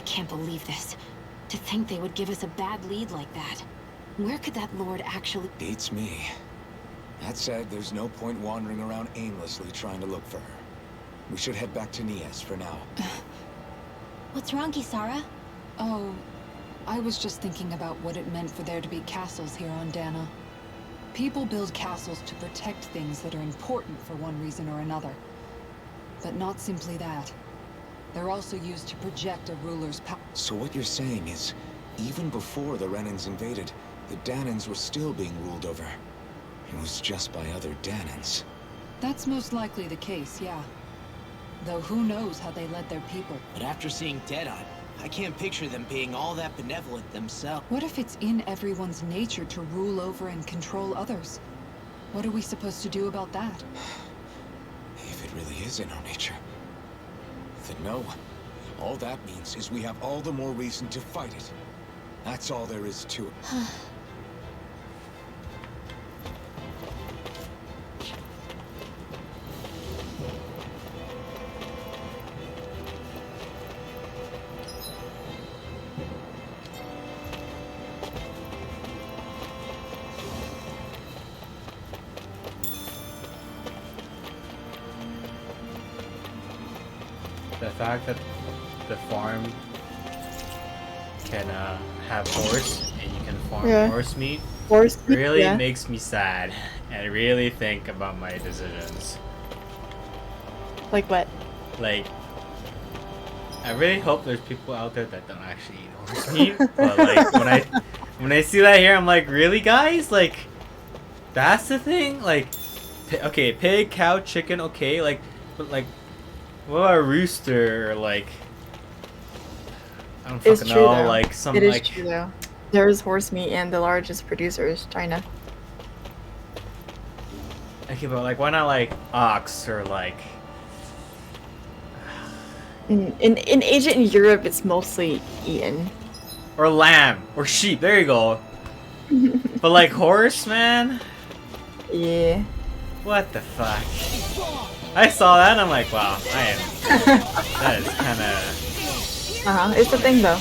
can't believe this. To think they would give us a bad lead like that. Where could that lord actually... Beats me. That said, there's no point wandering around aimlessly trying to look for her. We should head back to Nias for now. What's wrong, Kisara? Oh, I was just thinking about what it meant for there to be castles here on Dana. People build castles to protect things that are important for one reason or another. But not simply that. They're also used to project a ruler's power. So what you're saying is, even before the Renans invaded, the Danans were still being ruled over. It was just by other Danans. That's most likely the case, yeah. Though who knows how they led their people. But after seeing Deadeye, I can't picture them being all that benevolent themselves. What if it's in everyone's nature to rule over and control others? What are we supposed to do about that? If it really is in our nature, then no. All that means is we have all the more reason to fight it. That's all there is to it. The fact that the farm can have horse and you can farm horse meat really makes me sad and really think about my decisions. Like what? Like, I really hope there's people out there that don't actually eat horse meat. But like when I see that here, I'm like, really, guys? Like, that's the thing? Like, okay, pig, cow, chicken, okay, like, but like, what about a rooster? Or like, I don't fucking know. Though. Like some it is like. True though. There is horse meat, and the largest producer is China. Okay, but like, why not like ox or like? In Asia and Europe, it's mostly eaten. Or lamb or sheep. There you go. But like horse, man. Yeah. What the fuck? I saw that and I'm like, wow, that is kind of... It's the thing though.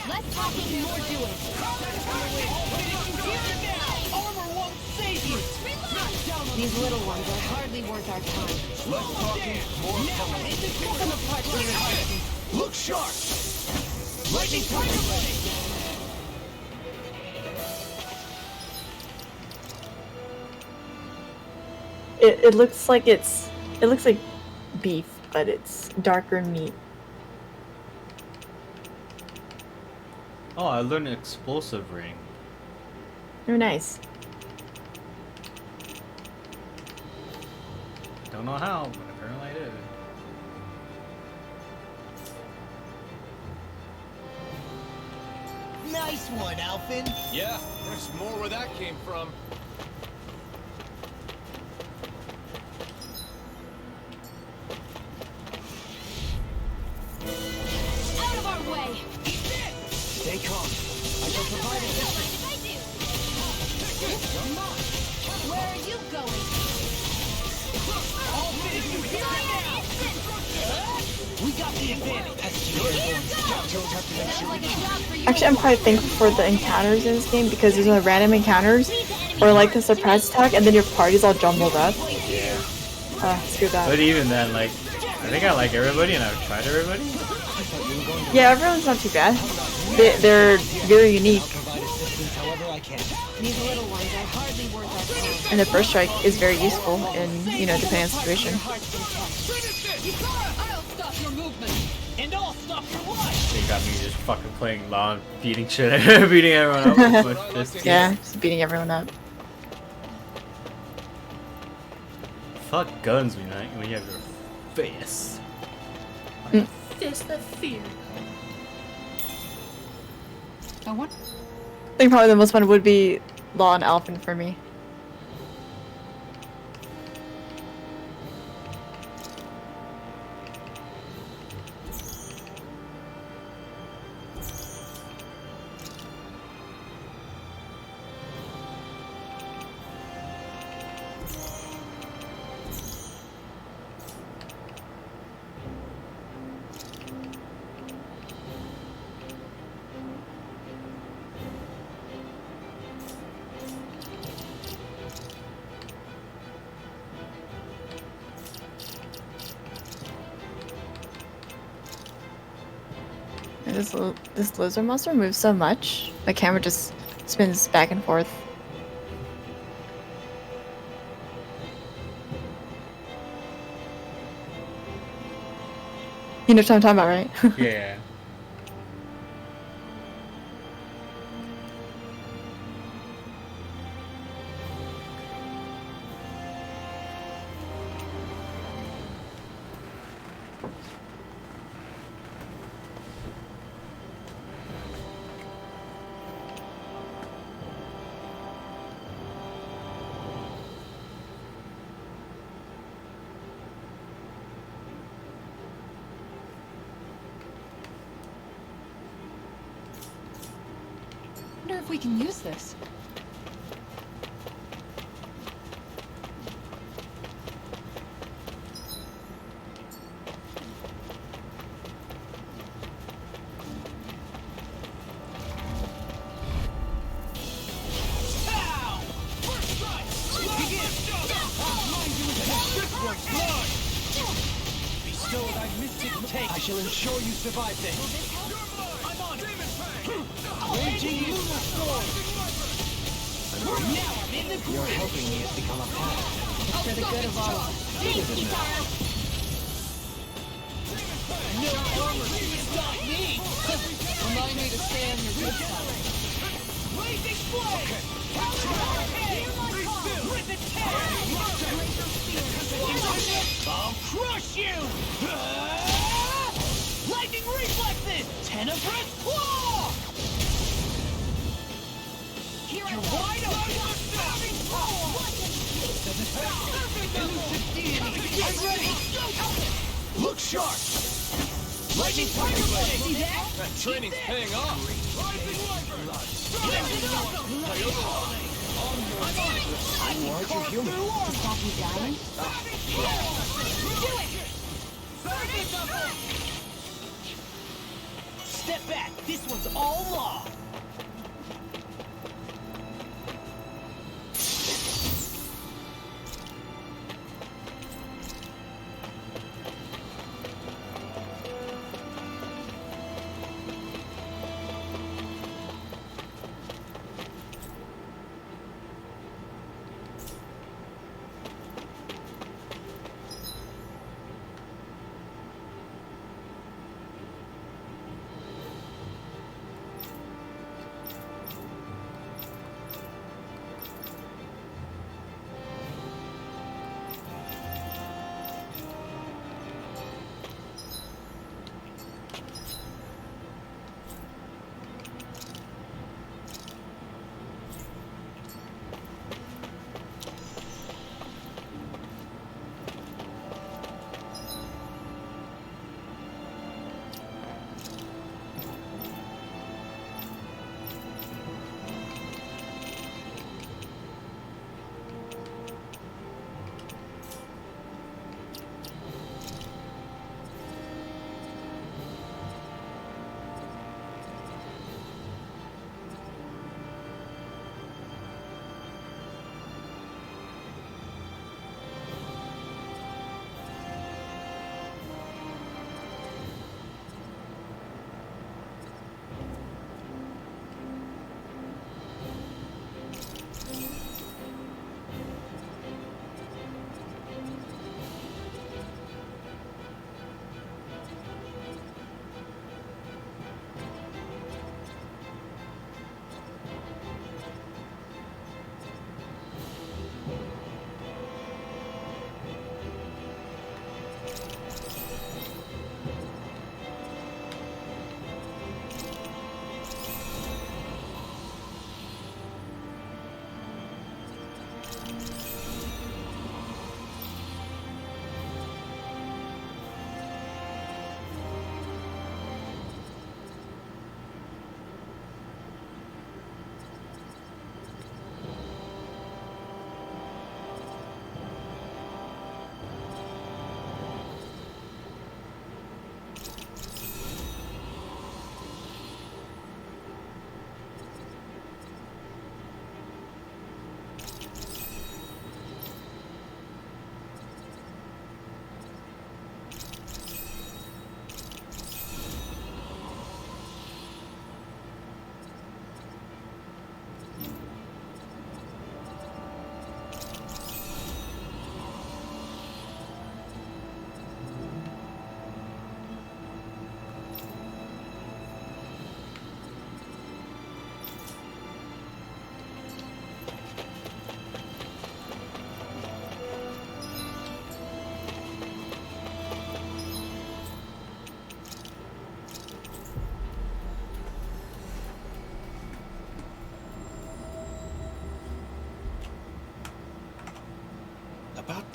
Less talking, more doing. Armor won't save you. These little ones are hardly worth our time. Less talking, more coming. Look sharp! Lightning time! It looks like it looks like beef, but it's darker meat. Oh, I learned an explosive ring. Oh, nice. Don't know how, but apparently I did. Nice one, Alphin. Yeah, there's more where that came from. Out of our way! Stay calm. I shall provide assistance. Where are you going? We got the advantage. Actually, I'm quite thankful for the encounters in this game because there's no random encounters or like the surprise attack, and then your party's all jumbled up. Yeah. Screw that. But even then, like, I think I like everybody and I've tried everybody. Yeah, everyone's not too bad. They're very unique. These little ones are hardly worth our time. And the first strike is very useful in, depending on the situation. I'll stop your movement. And I'll stop your life. They got me just fucking playing lawn, beating shit, beating everyone up with my fists. Yeah, just beating everyone up. Fuck guns when you have your face. Fist of fear. I think probably the most fun would be Law and Alphen for me. This lizard monster moves so much. The camera just spins back and forth. You know what I'm talking about, right? Yeah. I wonder if we can use this. I shall ensure you survive this. I'm on it. Raging is the storm. Now I'm in the groove. You're helping me become a pattern. It's for the good of all of us. No armor can stop me. Remind me to stay on your good side. Blazing flame. With the I'll crush you. Lightning reflexes. Tenebrous claw. You're wide open. I'm ready. Look sharp. Lightning tiger blade. See that? That training's paying off. To stop you dying? Step back. This one's all law.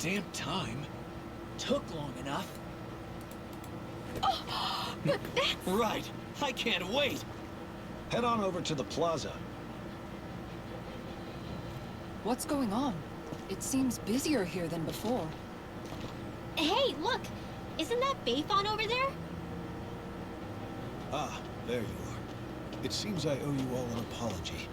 damn time. Took long enough. But that's... Right. I can't wait. Head on over to the plaza. What's going on? It seems busier here than before. Hey, look! Isn't that Bayfon over there? Ah, there you are. It seems I owe you all an apology.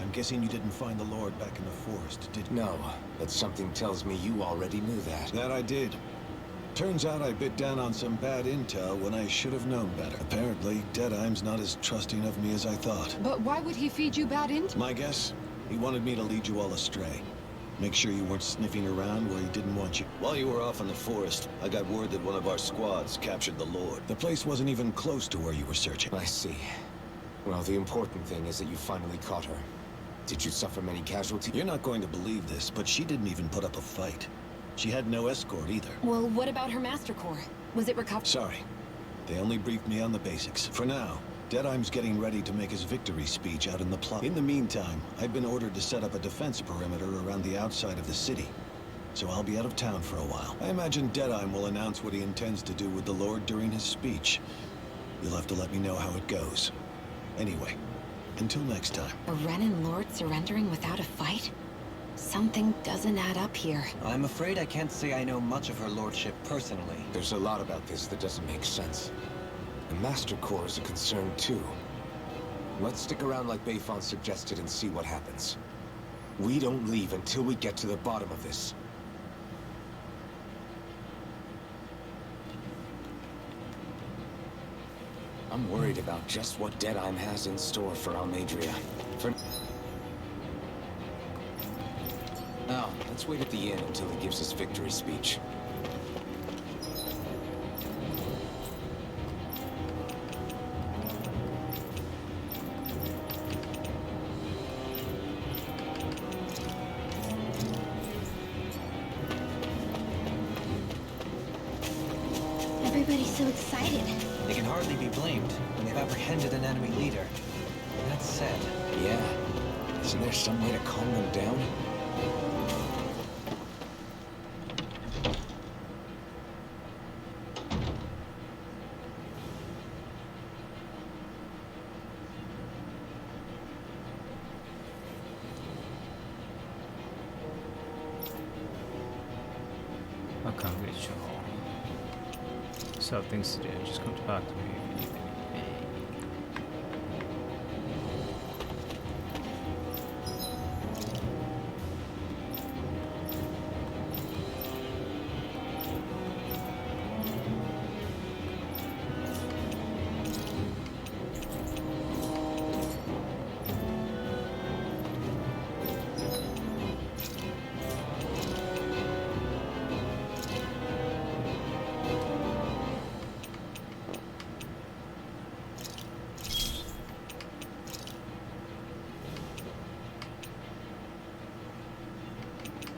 I'm guessing you didn't find the Lord back in the forest, did you? No, but something tells me you already knew that. That I did. Turns out I bit down on some bad intel when I should have known better. Apparently, Deadeye's not as trusting of me as I thought. But why would he feed you bad intel? My guess? He wanted me to lead you all astray. Make sure you weren't sniffing around where he didn't want you. While you were off in the forest, I got word that one of our squads captured the Lord. The place wasn't even close to where you were searching. I see. Well, the important thing is that you finally caught her. Did you suffer many casualties? You're not going to believe this, but she didn't even put up a fight. She had no escort either. Well, what about her Master Core? Was it recovered? Sorry. They only briefed me on the basics. For now, Deadeye's getting ready to make his victory speech out in the plaza. In the meantime, I've been ordered to set up a defense perimeter around the outside of the city. So I'll be out of town for a while. I imagine Deadeye will announce what he intends to do with the Lord during his speech. You'll have to let me know how it goes. Anyway, until next time. A Renan Lord surrendering without a fight? Something doesn't add up here. I'm afraid I can't say I know much of her lordship personally. There's a lot about this that doesn't make sense. The Master Core is a concern too. Let's stick around like Bayfon suggested and see what happens. We don't leave until we get to the bottom of this. I'm worried about just what Deadeye has in store for Almadria. Now, let's wait at the inn until he gives his victory speech. Everybody's so excited. They can hardly be blamed when they've apprehended an enemy leader. That said... Yeah. Isn't there some way to calm them down? I'll come get you all. So things to do, just come talk to me if you need anything.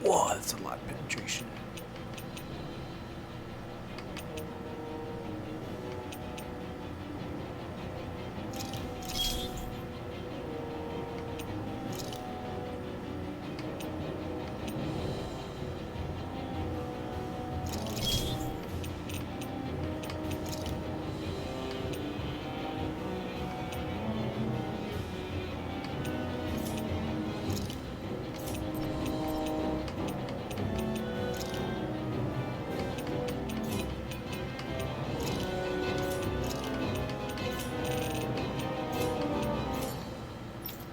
Whoa, that's a lot of penetration.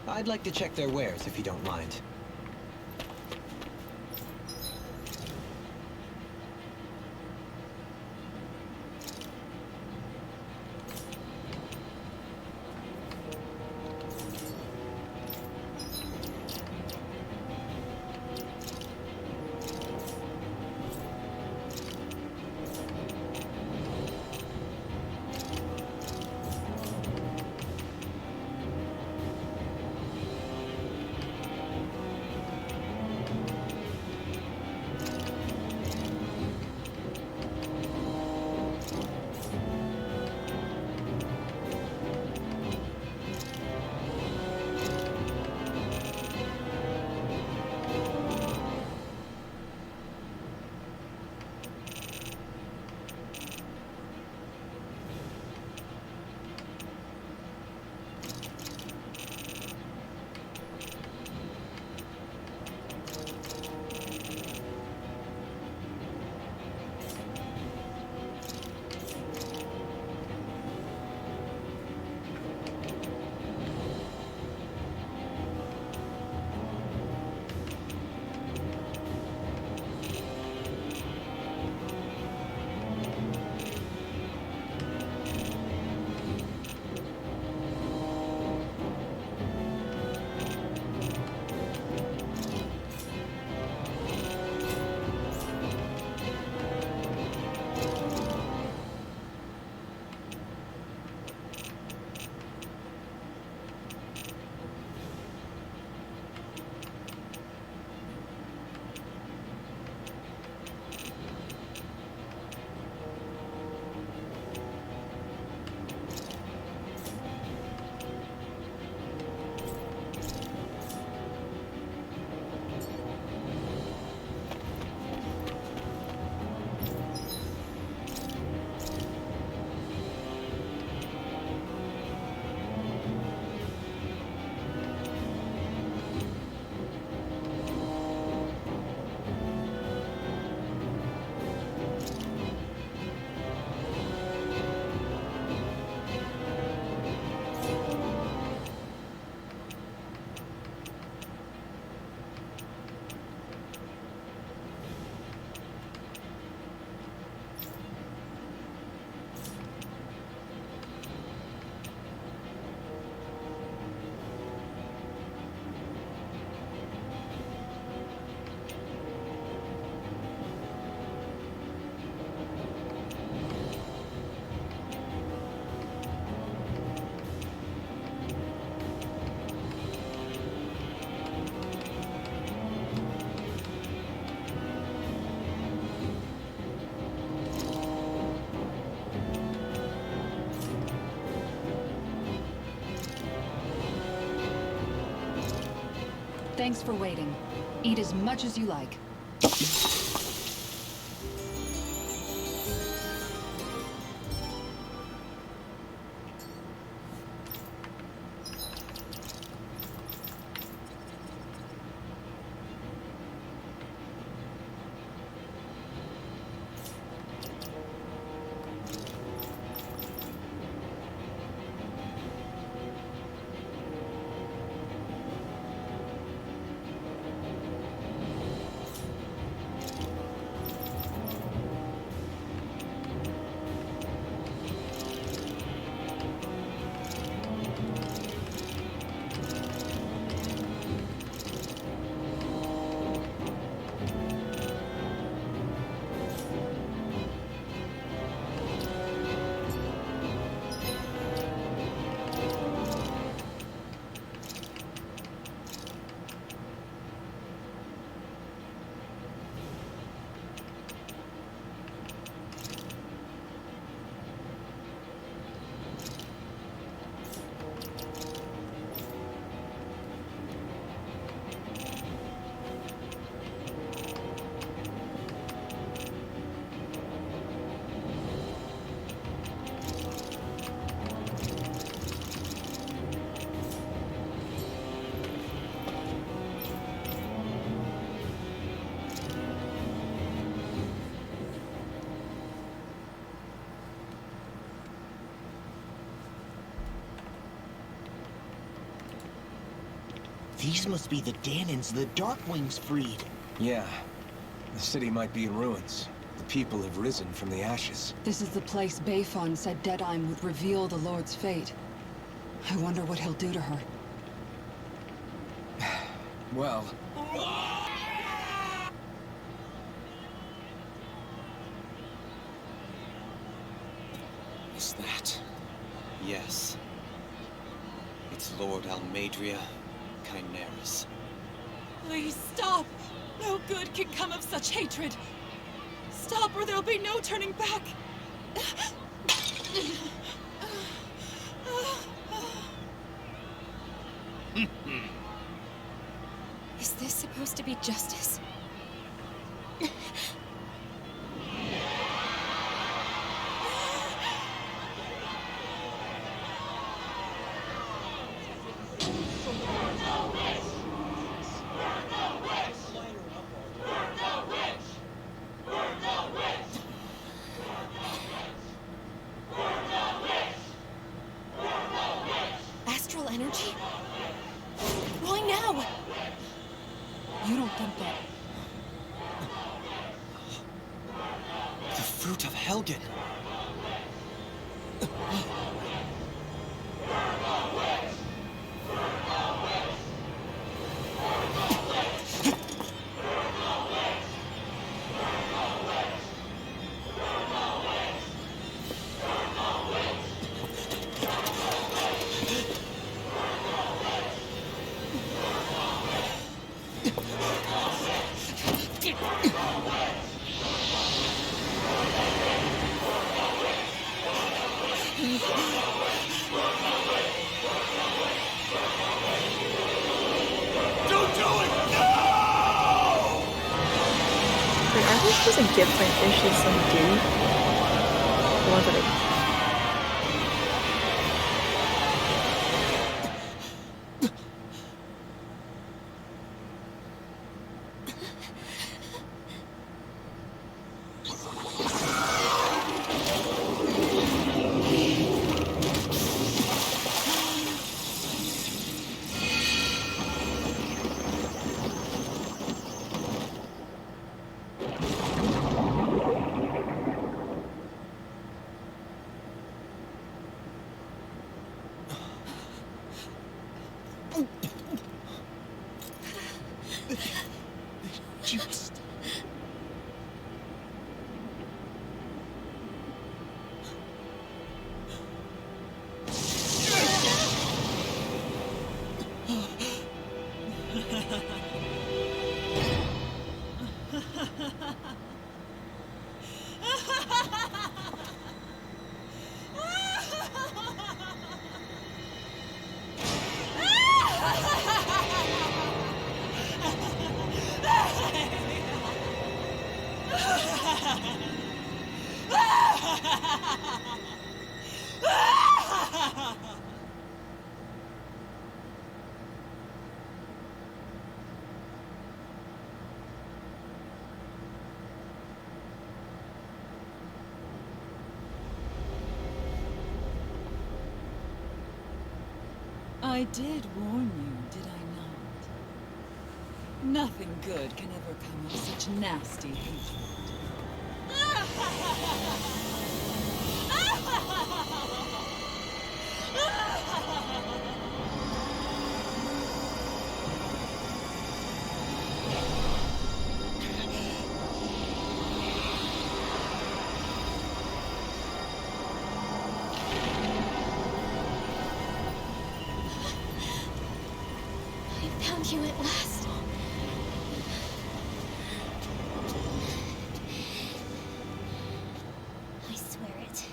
I'd like to check their wares, if you don't mind. Thanks for waiting. Eat as much as you like. These must be the Danans the Darkwings freed. Yeah. The city might be in ruins. The people have risen from the ashes. This is the place Bayfon said Deadheim would reveal the Lord's fate. I wonder what he'll do to her. Well... Is that? Yes. It's Lord Almadria Chineris. Please stop! No good can come of such hatred. Stop or there'll be no turning back. Is this supposed to be justice? Astral energy? Why now? You don't think that... The fruit of Helgen. Wait, are these supposed to give my fishes some dew? The ones that I... I did warn you, did I not? Nothing good can ever come of such nasty hatred. I found you at last. I swear it.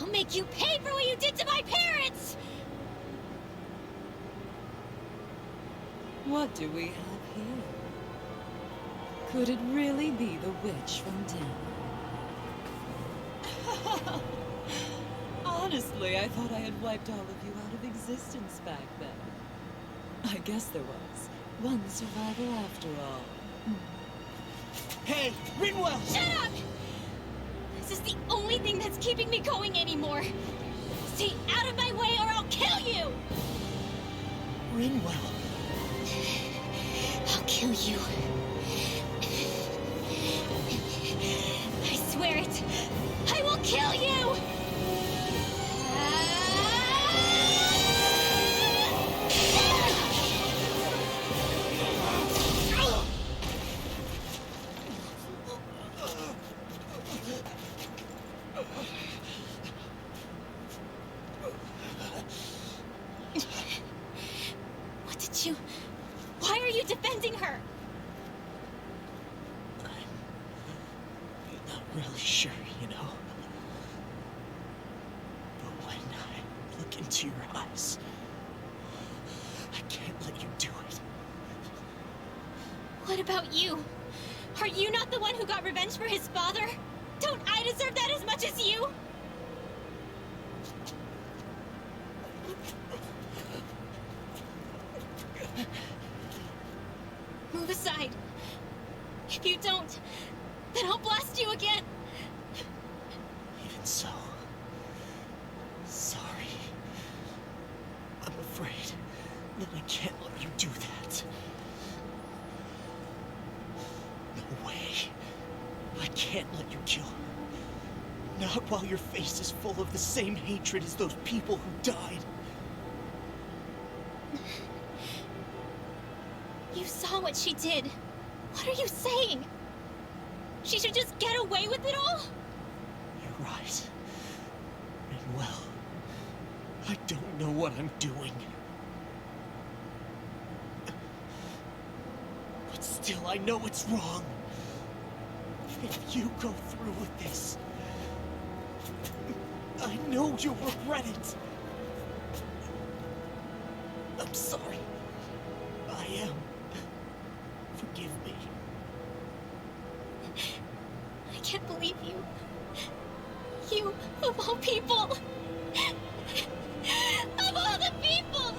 I'll make you pay for what you did to my parents! What do we have here? Could it really be the witch from Dana? Honestly, I thought I had wiped all of you out of existence back then. I guess there was one survivor after all. Hey, Rinwell! Shut up! This is the only thing that's keeping me going anymore. Stay out of my way or I'll kill you! Rinwell! I'll kill you. I swear it. I will kill you! What did you... Why are you defending her? I'm not really sure, you know. But when I look into your eyes, I can't let you do it. What about you? Are you not the one who got revenge for his father? Don't I deserve that as much as you? Move aside. If you don't, then I'll blast you again. Even so, sorry. I'm afraid that I can't let you do that. No way. I can't let you kill her. Not while your face is full of the same hatred as those people who died. You saw what she did. What are you saying? She should just get away with it all? You're right. And well, I don't know what I'm doing. But still, I know it's wrong. If you go through with this, I know you'll regret it. I'm sorry. I am. Forgive me. I can't believe you. You, of all people. Of all the people!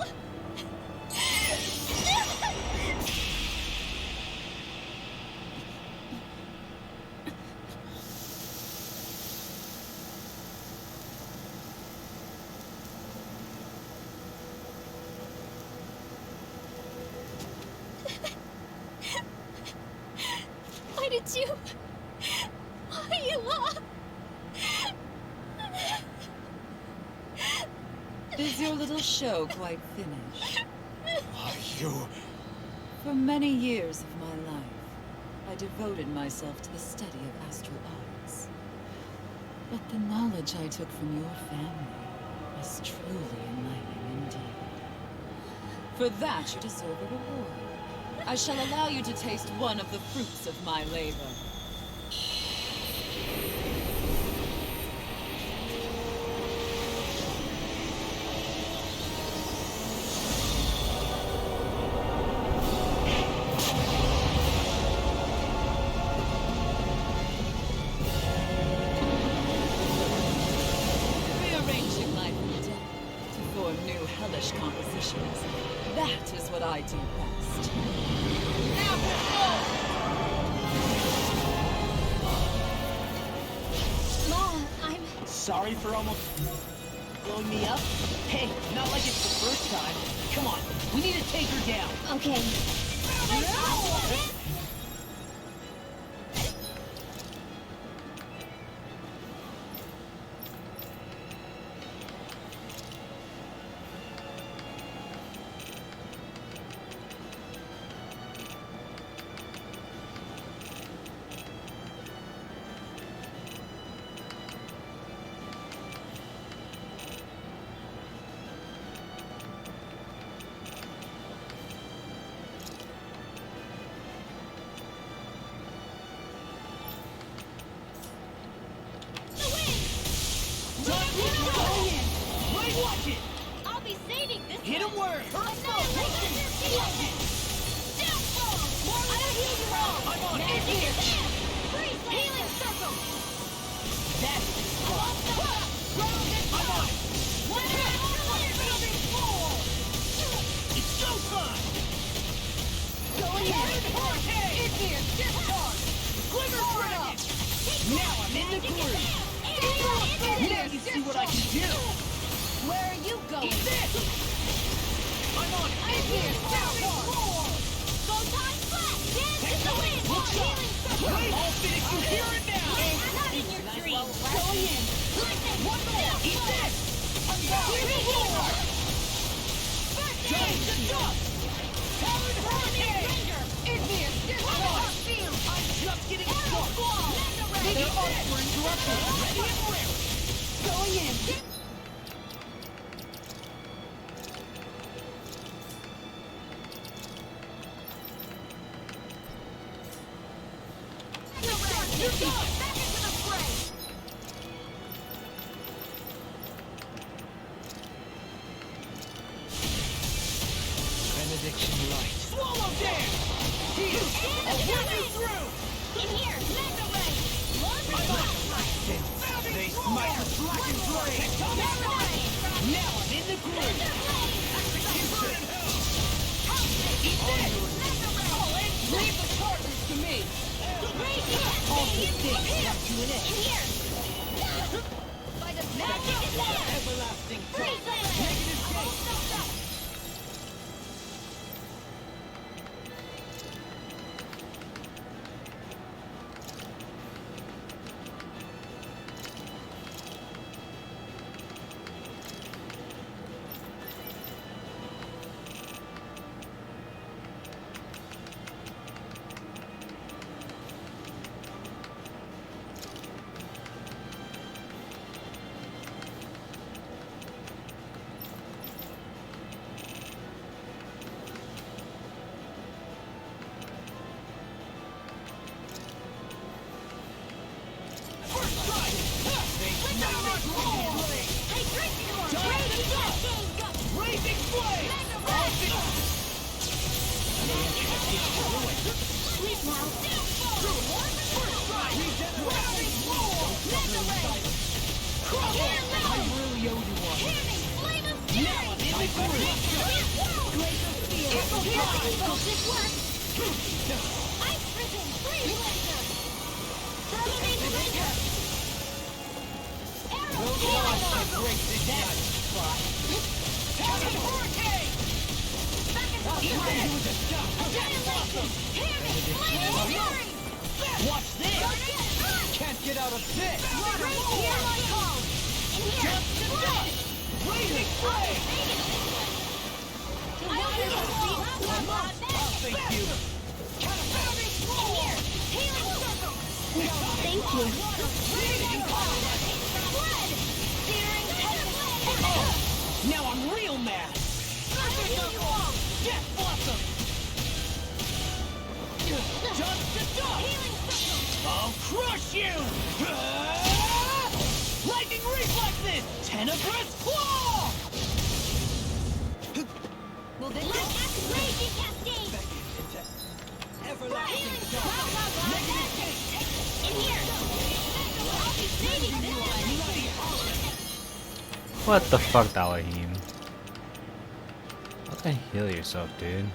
Why did you... Why you laugh? Is your little show quite finished? Are you... For many years of my life, I devoted myself to the study of astral arts. But the knowledge I took from your family was truly enlightening indeed. For that, you deserve a reward. I shall allow you to taste one of the fruits of my labor. Rearranging life and death to form new hellish compositions. That is what I do best. Now Mom, I'm... Sorry for almost... blowing me up? Hey, not like it's the first time. Come on, we need to take her down. Okay. Watch it! I'll be saving this Hit him where it hurts most! Downfall! I don't heal you all! I'm on Magic it here! Freeze healing circle! That's the spot! I'm on it! It's showtime! Going in! Hurricane! Discharge! Glimmer Dragon! Now I'm in the groove! Now you see what I can do! Where are you going? Eat this! I'm on it! I'm here! Go time flat! Dance in the wind! Healing circle! I'll finish you here and now! Not in your dreams! Going in! One more! Eat this! Here's the roar! Giant to dust! Powered Hurricane! In here! I'm just getting started! They're up for interruption! Ready and ready! Going in! You're done! Back into the fray! Benediction light! Swallow dance! Here! I'll whip you through! In here! Mega ray! They smite the black and gray! Now I'm in the groove! Execution! Eat this! Leave the partners to me! All good things come to an end! By the magic is there! Everlasting Freeze fire! it! Negative gate! Watch this! Can't get out of this! Blazing flame! Thank you! Thank you. Oh, now I'm real mad! Death Blossom! Dust to dust! I'll crush you! Lightning reflexes! Tenebrous claw! Will this raging cascade? Everlasting Negative in here! I'll be saving this one! What the fuck, Dalahim? Fucking heal yourself, dude.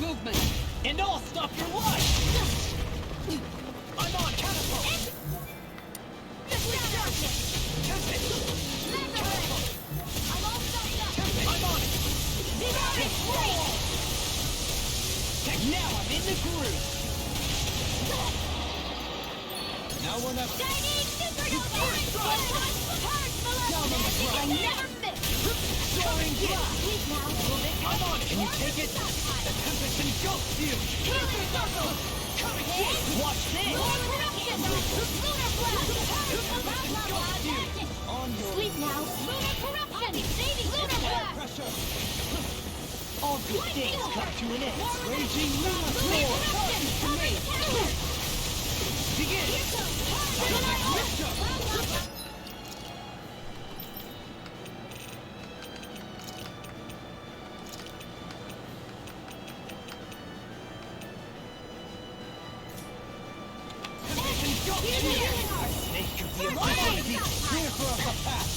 movement, and I'll stop your life! I'm on catapult! I'm all stopped up. I'm on it! Now I'm in the groove! Now we're not... Shining supernova! Down on the ground! I never miss! Soaring blast! Sweet now, move it. I'm on it! Can you take it? The tempest engulfs you! Healing circle! Coming in! Watch this! More corruption! Lunar blast! On your... Sweet now, lunar corruption! Saving lunar blast! Pressure! All good things come to an end! Raging lunar storm! Begin! Nature of the opportunity! Clear for us a path!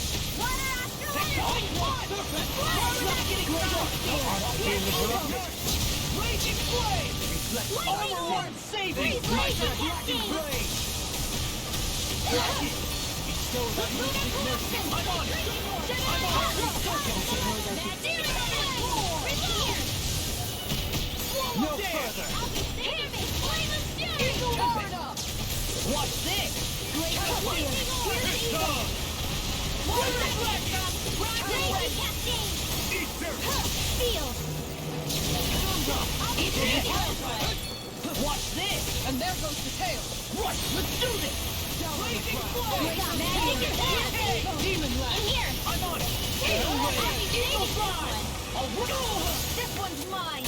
Raging flame! Reflect armor one saving! Blazing blade! Bestow the mystic mercy! I'm on it! I'm on it! No further! Watch this! Great Watch this! And there goes the tail. Right, let's do this! Blazing flame! Demon Lash! I'm on it! Eagle Fly! This one's mine!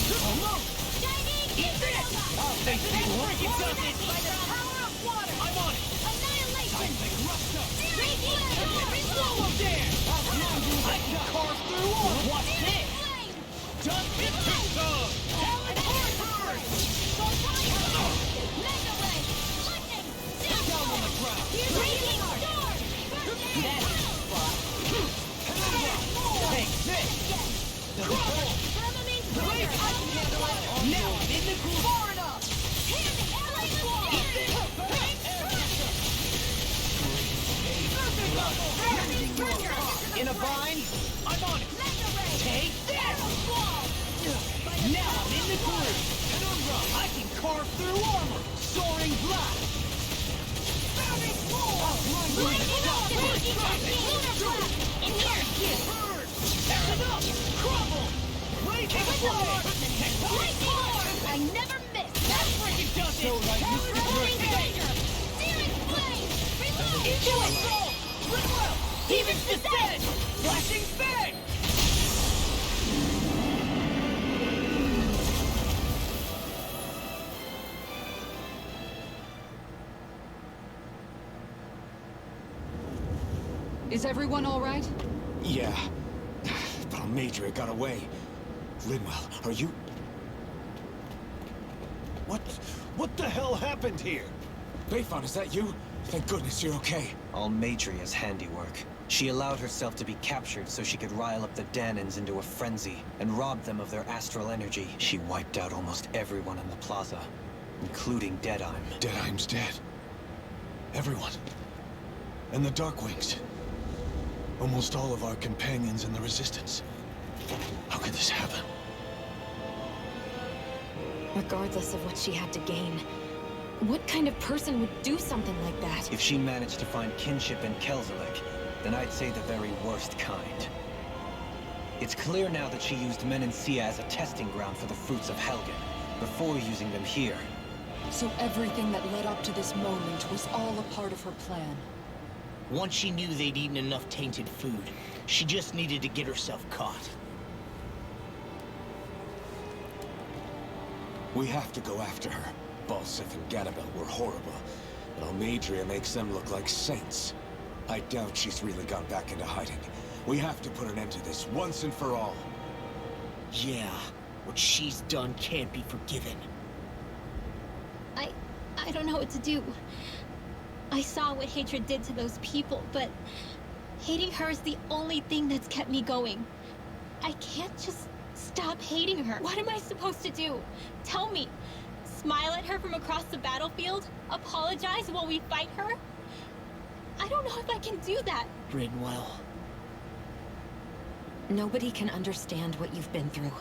Eat this! I'll face you! It does it! By the power of water! I'm on it! Annihilation! Seismic Rupture! Radiant Slow up there! I can carve through all! Watch this! flame! Done it! Talon Horror! Mega ray! Lightning! Down on the ground! Raging storm! That's the spot! Take this! Firmament Wait! Now I'm in the groove! Far enough! In a bind? I'm on it! Take this! Now I'm in the groove! I can carve through armor! Soaring blast! That's enough! Crumble! Raging flame! I never miss! That's where you does it! Into it! Demons descend! Flashing fang! Is everyone all right? Yeah. But Almadria got away. Linwell, are you... What the hell happened here? Bayfon, is that you? Thank goodness you're okay. Almadria's handiwork. She allowed herself to be captured so she could rile up the Danans into a frenzy and rob them of their astral energy. She wiped out almost everyone in the plaza, including Deadheim. Deadheim's dead. Everyone. And the Darkwings. Almost all of our companions in the Resistance. How could this happen? Regardless of what she had to gain, what kind of person would do something like that? If she managed to find kinship in Kelzelik, then I'd say the very worst kind. It's clear now that she used Menancia as a testing ground for the fruits of Helgen, before using them here. So everything that led up to this moment was all a part of her plan. Once she knew they'd eaten enough tainted food, she just needed to get herself caught. We have to go after her. Balseth and Ganabel were horrible, but Almadria makes them look like saints. I doubt she's really gone back into hiding. We have to put an end to this once and for all. Yeah, what she's done can't be forgiven. I don't know what to do. I saw what hatred did to those people, but hating her is the only thing that's kept me going. I can't just Stop hating her. What am I supposed to do? Tell me. Smile at her from across the battlefield? Apologize while we fight her? I don't know if I can do that. Rinwell. Nobody can understand what you've been through.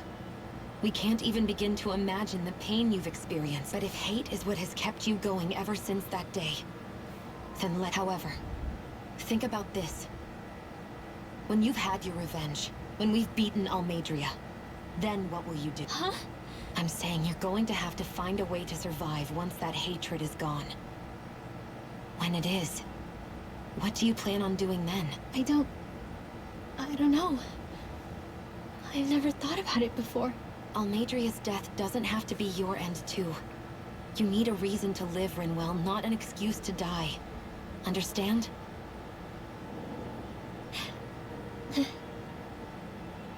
We can't even begin to imagine the pain you've experienced. But if hate is what has kept you going ever since that day, then however, think about this. When you've had your revenge, when we've beaten Almadria, then what will you do? Huh? I'm saying you're going to have to find a way to survive once that hatred is gone. When it is, what do you plan on doing then? I don't know. I've never thought about it before. Almadria's death doesn't have to be your end too. You need a reason to live, Rinwell, not an excuse to die. Understand?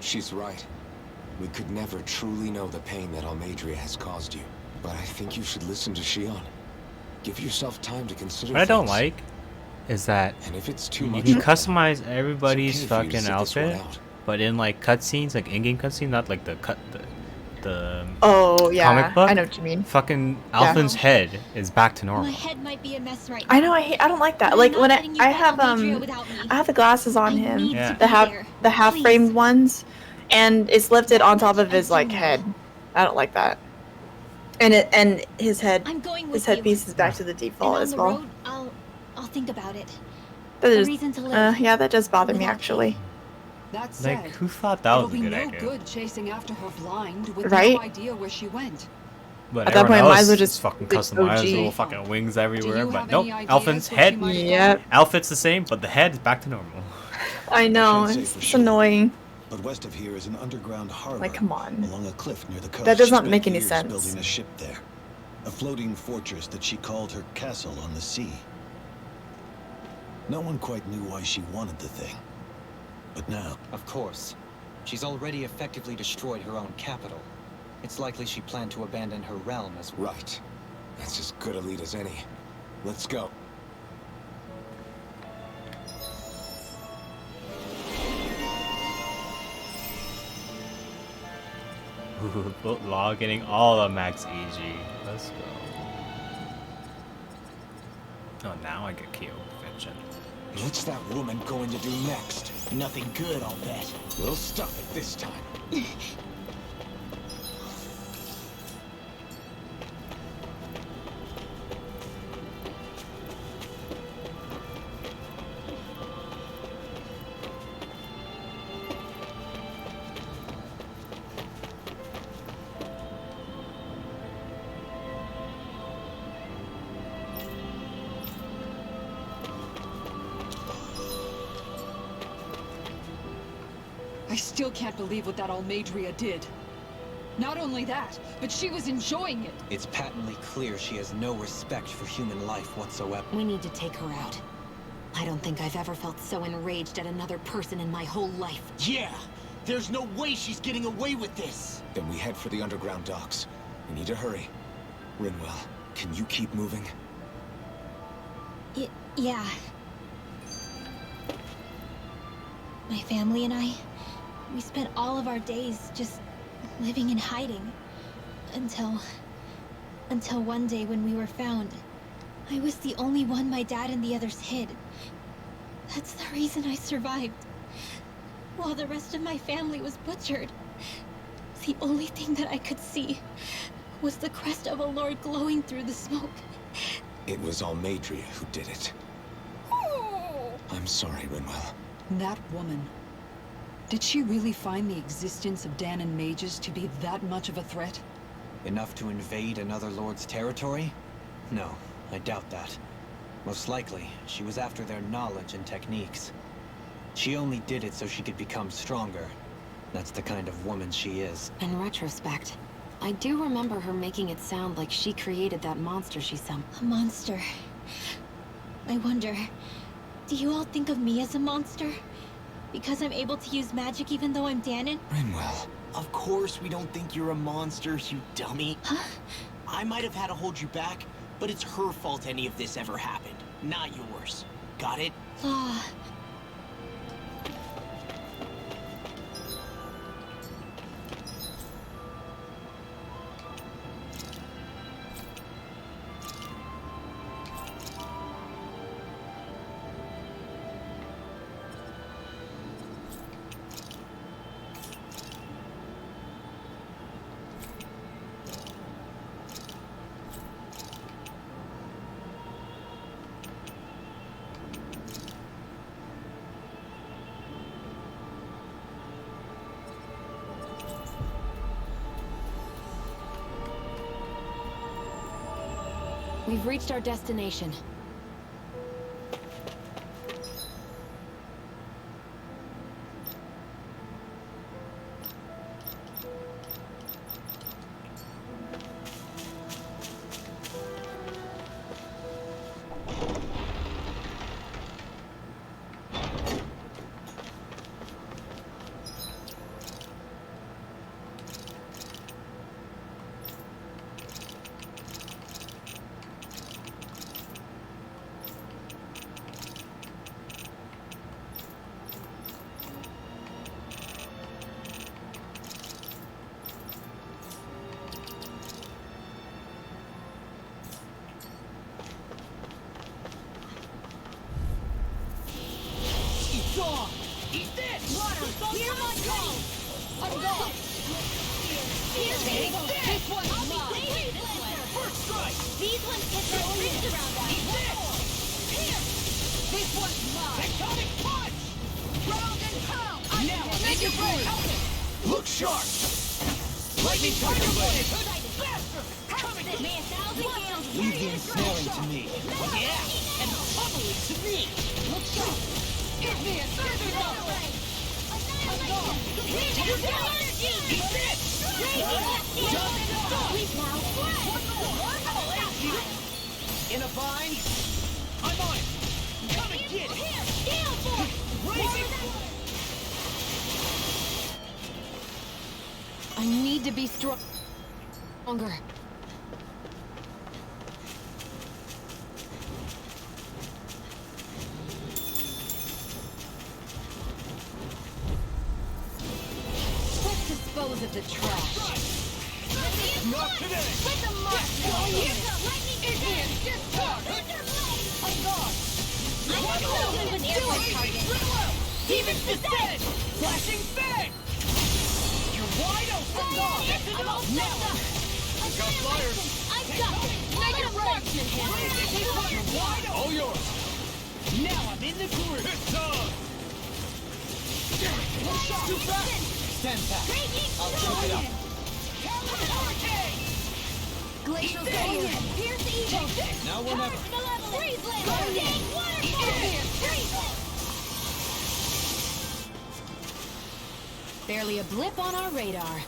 She's right. We could never truly know the pain that Almadria has caused you. But I think you should listen to Shion. Give yourself time to consider What I don't things. like is that And if it's too you much, can customize everybody's it's okay for you to fucking sit this one outfit, out. but in like cutscenes, like in-game cutscenes, not like the Oh yeah, comic book. I know what you mean. Fucking Alphen's head is back to My normal. head might be a mess right now. I know. I don't like that. I'm Like not when letting you I fight have Almadria without me. I have the glasses on I him, need Yeah. to be there. the half Please. framed ones, and it's lifted on top of his like head. I don't like that. And his head, I'm going with his headpiece is back to the And default on as the well. road, I'll think about it. That A is, reason to live. yeah, that does bother me Without actually. That said, Like, who thought that was it'll a be good no idea? good chasing after her blind with Right? no idea where she went. But At that everyone point, might else as well is just fucking like customizable, OG. fucking wings Do everywhere. you But have nope, any ideas Alphen's where she head, might have Yep. outfit's the same, but the head is back to normal. I know, can't say it's for just sure. annoying. But west of here is an underground harbor. Like, come on. Along a cliff near the coast. That does She not spent make any years sense. Building a ship there. A floating fortress that she called her castle on the sea. No one quite knew why she wanted the thing. But now, Of course. She's already effectively destroyed her own capital. It's likely she planned to abandon her realm as well. Right. That's as good a lead as any. Let's go. Ooh, Law getting all the max EG. Let's go. Oh, now I get KO prevention. What's that woman going to do next? Nothing good, I'll bet. We'll stop it this time. I still can't believe what that Almadria did. Not only that, but she was enjoying it. It's patently clear she has no respect for human life whatsoever. We need to take her out. I don't think I've ever felt so enraged at another person in my whole life. Yeah! There's no way she's getting away with this! Then we head for the underground docks. We need to hurry. Rinwell, can you keep moving? Yeah. My family and I, we spent all of our days just living in hiding. Until one day when we were found. I was the only one my dad and the others hid. That's the reason I survived. While the rest of my family was butchered. The only thing that I could see was the crest of a lord glowing through the smoke. It was Almadria who did it. I'm sorry, Rinwell. That woman. Did she really find the existence of Danon mages to be that much of a threat? Enough to invade another lord's territory? No, I doubt that. Most likely, she was after their knowledge and techniques. She only did it so she could become stronger. That's the kind of woman she is. In retrospect, I do remember her making it sound like she created that monster she summoned. A monster. I wonder, do you all think of me as a monster? Because I'm able to use magic even though I'm Danon? Rinwell. Of course we don't think you're a monster, you dummy. Huh? I might have had to hold you back, but it's her fault any of this ever happened, not yours. Got it? Law. We've reached our destination. Look sharp! Lightning Tiger Blade! Leave the ensnaring to me. Yeah, and the pummeling to me. Look sharp! Give me a surgery blade! In a bind? I'm on it! Come and get it! Raise it! I need to be stronger. Let's dispose of the trash. Not today! With the mark! Here's the lightning Igneous discharge! I'm gone! I'm totally with airport target. Demon descent! Flashing fang! You're wide open! I'm all set up. Got flyers! I've got it. Make a marksman handle. You're wide open! All yours! Now I'm in the groove! It's on! Too fast! Stand back! I'll jump it up! Glacial failure. Pierce evil. Now or never! Freeze land. Waterfall. Freeze. Barely a blip on our radar.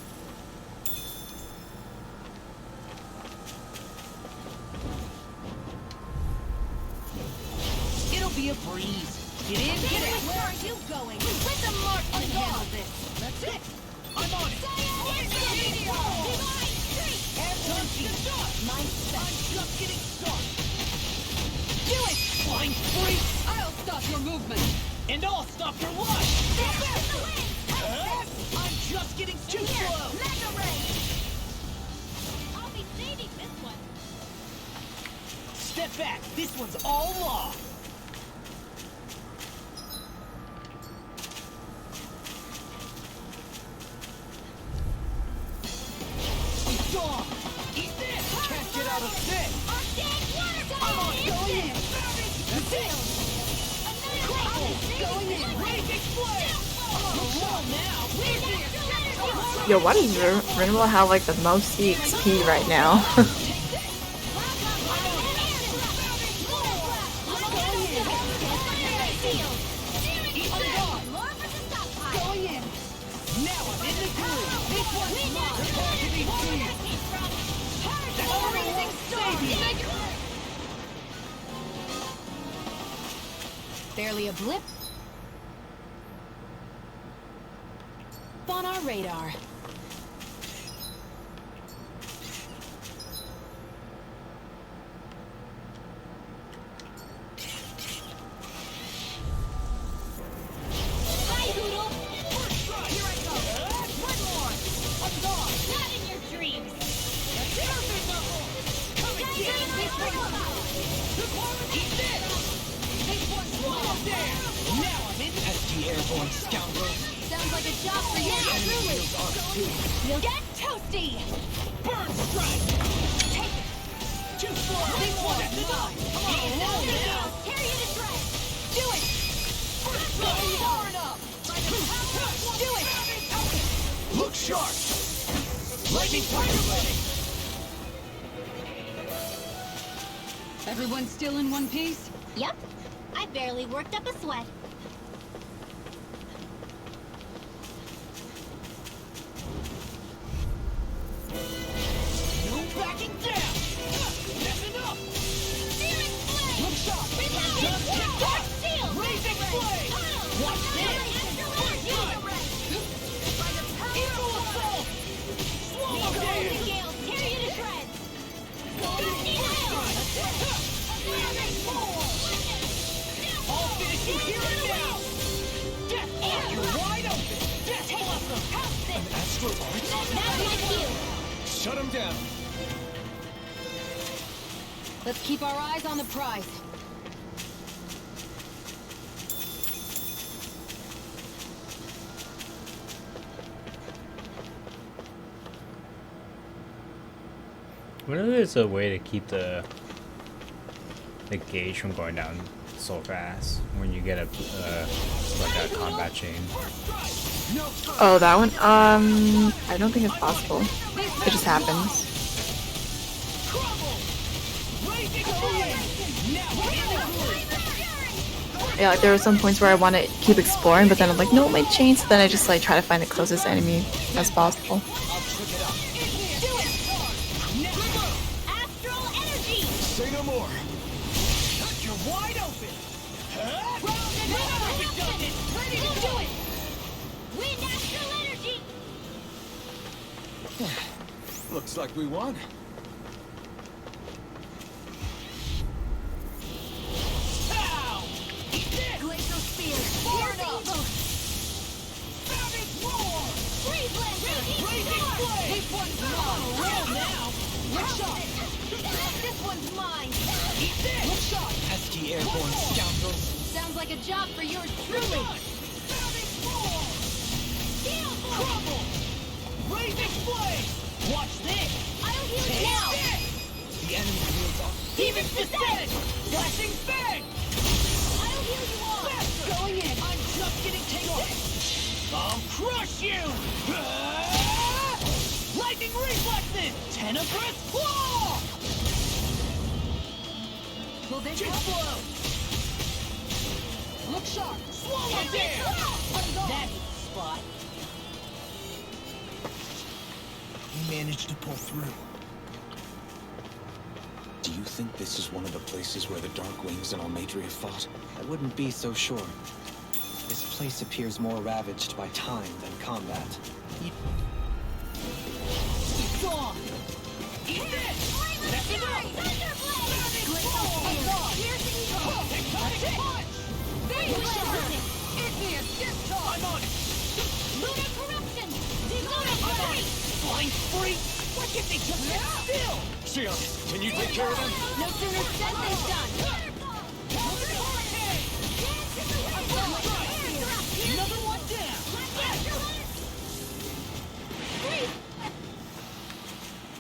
It'll be a breeze! Get in, get it! Where are you going? With the marksman handle this. That's it! I'm on it! Hands on feet! My I'm just getting started! do it. Flying free! I'll stop your movement! And I'll stop your life! I'm just getting too slow! Mega ray. I'll be saving this one. Step back! This one's all law! Dog! Eat this! Can't get out of this! I'm on going in. That's it! Going in. Raging flame! I'm alone now! Yo, why does Rinwell have like the most EXP right now? Going in. Now I'm in the groove! This one's mine! Prepare to be freed! Barely a blip on our radar. Hi, Hoodle. Here I go. One more. I'm gone. Not in your dreams. Come and get it! This one's Eat this! This one's all there! Now I'm in SD airborne scoundrel! Sounds like a job for you, truly. You'll get toasty. Burn strike! Take it! Too slow! This one's mine! Come on, now! Tear you to shreds. Do it. Far enough! Do it. Look sharp! Lightning Tiger Blade! Everyone still in one piece? Yep. I barely worked up a sweat. No backing down! That's enough! Look sharp! Just kick back! Raising flame! Watch this! Evil assault! Swallow dance! Tear you to shreds! I'll finish you here and now! Death! You're wide open! Death blossom! An astral art? That's my cue! Shut him down. Let's keep our eyes on the prize. What if there's a way to keep the gauge from going down so fast when you get a like a combat chain? Oh, that one? I don't think it's possible. It just happens. Yeah, like there were some points where I want to keep exploring, but then I'm like, no, my chain. So then I just like try to find the closest enemy as possible. Astral energy! Say no more. You're wide open! Ready to do it! Wind astral energy! Looks like we won. Pow! Eat this! Glacial spear! Burn up! Evil! Savage roar! Freeze laser! Blazing flame! This one's On a roll now! Look sharp! This one's mine! Eat this! Look sharp! Pesky airborne scoundrels. Sounds like a job for yours truly! Savage roar! Steel force! Crumble! Blazing flame! Watch this! I'll heal you Take now! this! The enemy wields off. Demon's descent! Flashing bang! I'll heal you all! Faster! Going in! I'm just getting taken! I'll crush you! Ah! Lightning reflexes! Tenebrous claw! Will this Kick help? blow! Look sharp! Swallow dance! That's the spot! He managed to pull through. Do you think this is one of the places where the Dark Wings and Almadria fought? I wouldn't be so sure. This place appears more ravaged by time than combat. It's gone! Eat this! That's enough! Tectonic punch! Igneous discharge! I'm on it! Lunar corruption! Lunar fury! Flying free! Why can't they just sit still? Sion, can you take care of them? No sooner said than done! Counter hurricane! Another one down!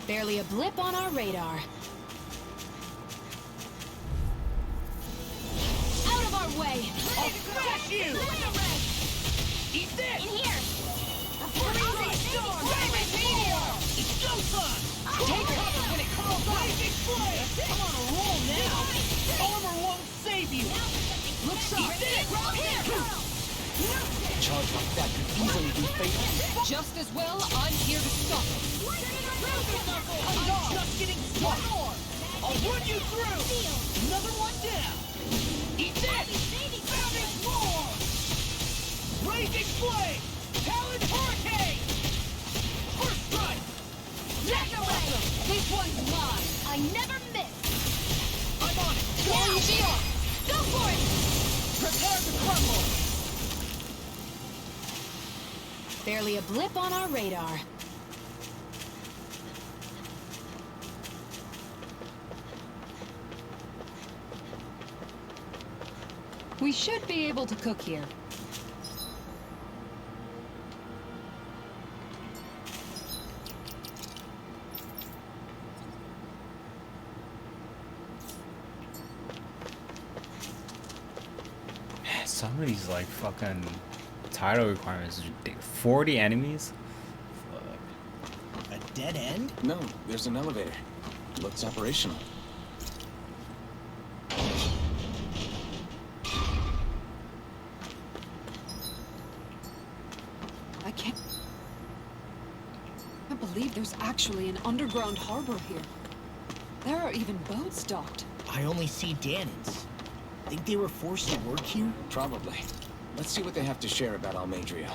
Barely a blip on our radar. Out of our way! I'll smash you! Eat this! In here! Raven meteor! It's go time! Take cover when it curls up! Blazing flame! I'm on a roll now! Armor won't save you! Look sharp! Eat this! Charge like that could easily be fatal. Just as well, I'm here to stop it. I'm just getting started! I'll run you through! Another one down! Eat this! Savage roar! Blazing flame! Talon hurricane! First strike! That's away! This one's mine! I never miss! I'm on it! Now! Go for it! Prepare to crumble! Barely a blip on our radar. We should be able to cook here. Some of these like fucking title requirements. 40 enemies. A dead end? No, there's an elevator. Looks operational. There's actually an underground harbor here. There are even boats docked. I only see Danans. Think they were forced to work here? Probably. Let's see what they have to share about Almadria.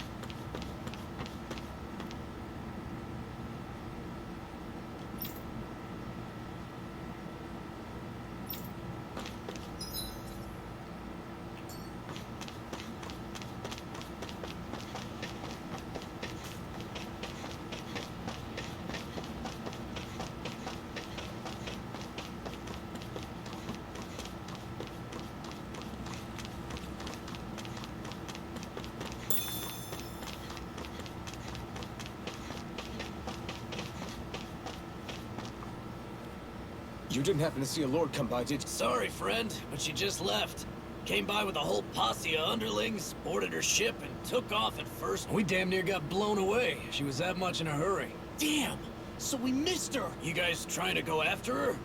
You didn't happen to see a lord come by, did you? Sorry, friend, but she just left. Came by with a whole posse of underlings, boarded her ship, and took off at first. We damn near got blown away. She was that much in a hurry. Damn! So we missed her! You guys trying to go after her?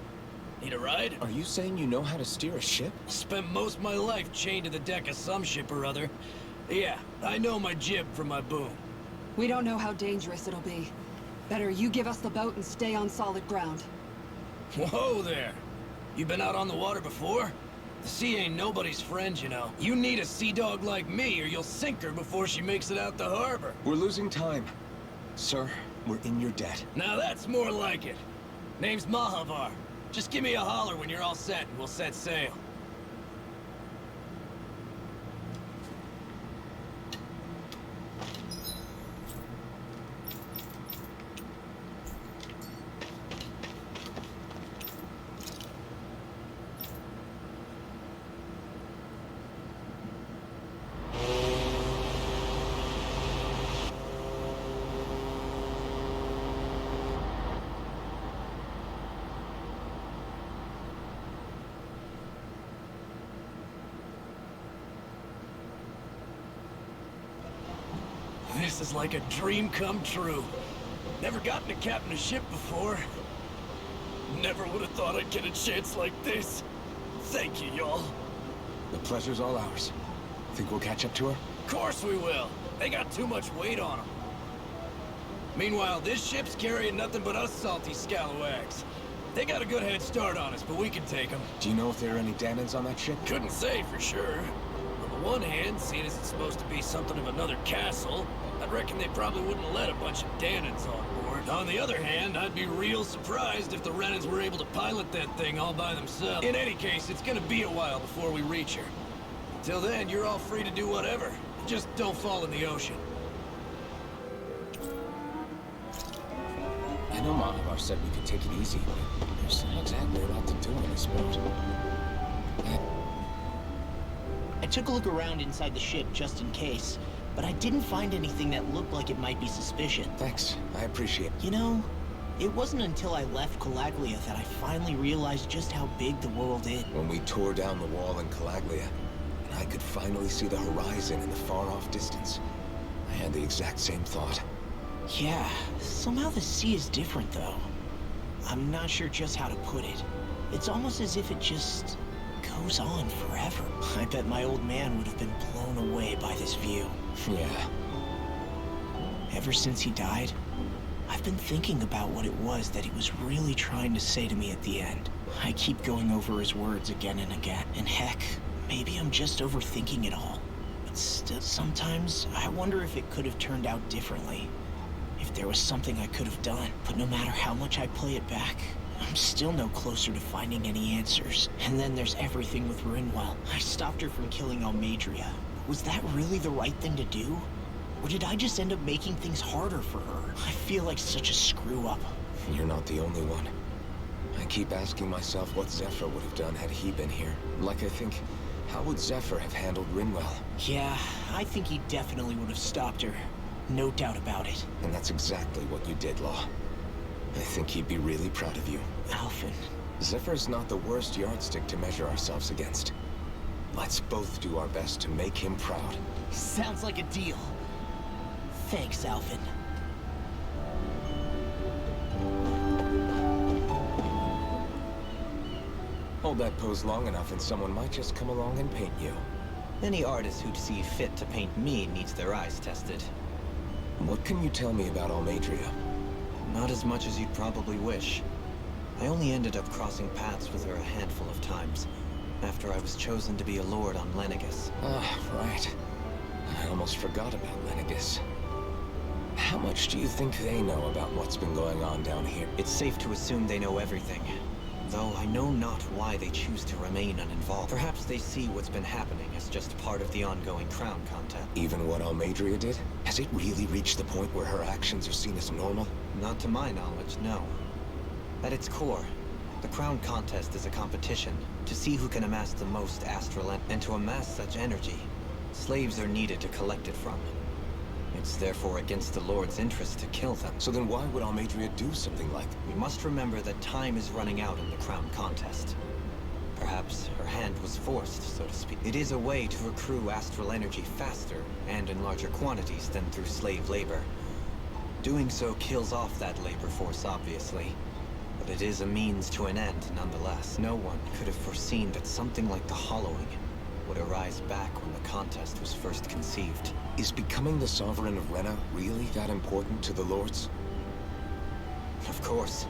Need a ride? Are you saying you know how to steer a ship? Spent most of my life chained to the deck of some ship or other. Yeah, I know my jib from my boom. We don't know how dangerous it'll be. Better you give us the boat and stay on solid ground. Whoa there! You been out on the water before? The sea ain't nobody's friend, you know. You need a sea dog like me, or you'll sink her before she makes it out the harbor. We're losing time. Sir, we're in your debt. Now that's more like it. Name's Mahavar. Just give me a holler when you're all set, and we'll set sail. This is like a dream come true. Never gotten to captain a ship before. Never would have thought I'd get a chance like this. Thank you, y'all. The pleasure's all ours. Think we'll catch up to her? Of course we will. They got too much weight on them. Meanwhile, this ship's carrying nothing but us salty scalawags. They got a good head start on us, but we can take them. Do you know if there are any Danans on that ship? Couldn't say for sure. On the one hand, seeing as it's supposed to be something of another castle, I'd reckon they probably wouldn't let a bunch of Danans on board. On the other hand, I'd be real surprised if the Renans were able to pilot that thing all by themselves. In any case, it's gonna be a while before we reach her. Till then, you're all free to do whatever. Just don't fall in the ocean. I know Mahavar said we could take it easy, but there's not exactly a lot to do on this boat. I took a look around inside the ship just in case, but I didn't find anything that looked like it might be suspicious. Thanks, I appreciate it. You know, it wasn't until I left Calaglia that I finally realized just how big the world is. When we tore down the wall in Calaglia, and I could finally see the horizon in the far-off distance, I had the exact same thought. Yeah, somehow the sea is different though. I'm not sure just how to put it. It's almost as if it just goes on forever. I bet my old man would have been blown away by this view. Yeah. Ever since he died, I've been thinking about what it was that he was really trying to say to me at the end. I keep going over his words again and again, and heck, maybe I'm just overthinking it all. But still, sometimes I wonder if it could have turned out differently. If there was something I could have done. But no matter how much I play it back, I'm still no closer to finding any answers. And then there's everything with Rinwell. I stopped her from killing Almadria. Was that really the right thing to do? Or did I just end up making things harder for her? I feel like such a screw-up. You're not the only one. I keep asking myself what Zephyr would have done had he been here. Like I think, how would Zephyr have handled Rinwell? Yeah, I think he definitely would have stopped her. No doubt about it. And that's exactly what you did, Law. I think he'd be really proud of you. Alphen. Zephyr's not the worst yardstick to measure ourselves against. Let's both do our best to make him proud. Sounds like a deal. Thanks, Alphen. Hold that pose long enough and someone might just come along and paint you. Any artist who'd see fit to paint me needs their eyes tested. What can you tell me about Almadria? Not as much as you'd probably wish. I only ended up crossing paths with her a handful of times, after I was chosen to be a lord on Lenegus. Ah, right. I almost forgot about Lenegus. How much do you think they know about what's been going on down here? It's safe to assume they know everything, though I know not why they choose to remain uninvolved. Perhaps they see what's been happening as just part of the ongoing crown contest. Even what Almadria did? Has it really reached the point where her actions are seen as normal? Not to my knowledge, no. At its core, the crown contest is a competition to see who can amass the most astral and to amass such energy, slaves are needed to collect it from. It's therefore against the Lord's interest to kill them. So then why would Almadria do something like that? We must remember that time is running out in the crown contest. Perhaps her hand was forced, so to speak. It is a way to accrue astral energy faster and in larger quantities than through slave labor. Doing so kills off that labor force, obviously. But it is a means to an end, nonetheless. No one could have foreseen that something like the Hollowing would arise back when the contest was first conceived. Is becoming the Sovereign of Rena really that important to the Lords? Of course.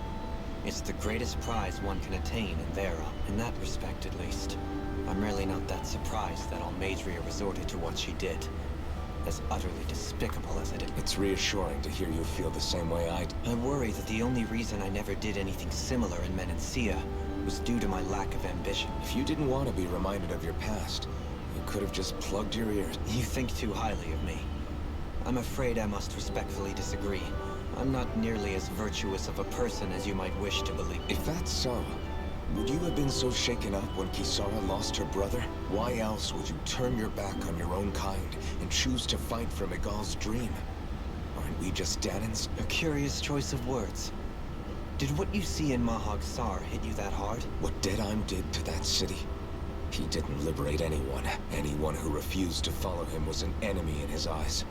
It's the greatest prize one can attain in their in that respect, at least. I'm really not that surprised that Almadria resorted to what she did, as utterly despicable as it is. It's reassuring to hear you feel the same way I do. I worry that the only reason I never did anything similar in Menancia was due to my lack of ambition. If you didn't want to be reminded of your past, you could have just plugged your ears. You think too highly of me. I'm afraid I must respectfully disagree. I'm not nearly as virtuous of a person as you might wish to believe. If that's so, would you have been so shaken up when Kisara lost her brother? Why else would you turn your back on your own kind and choose to fight for Miguel's dream? Aren't we just Danans? A curious choice of words. Did what you see in Mahag Sar hit you that hard? What Deadheim did to that city? He didn't liberate anyone. Anyone who refused to follow him was an enemy in his eyes.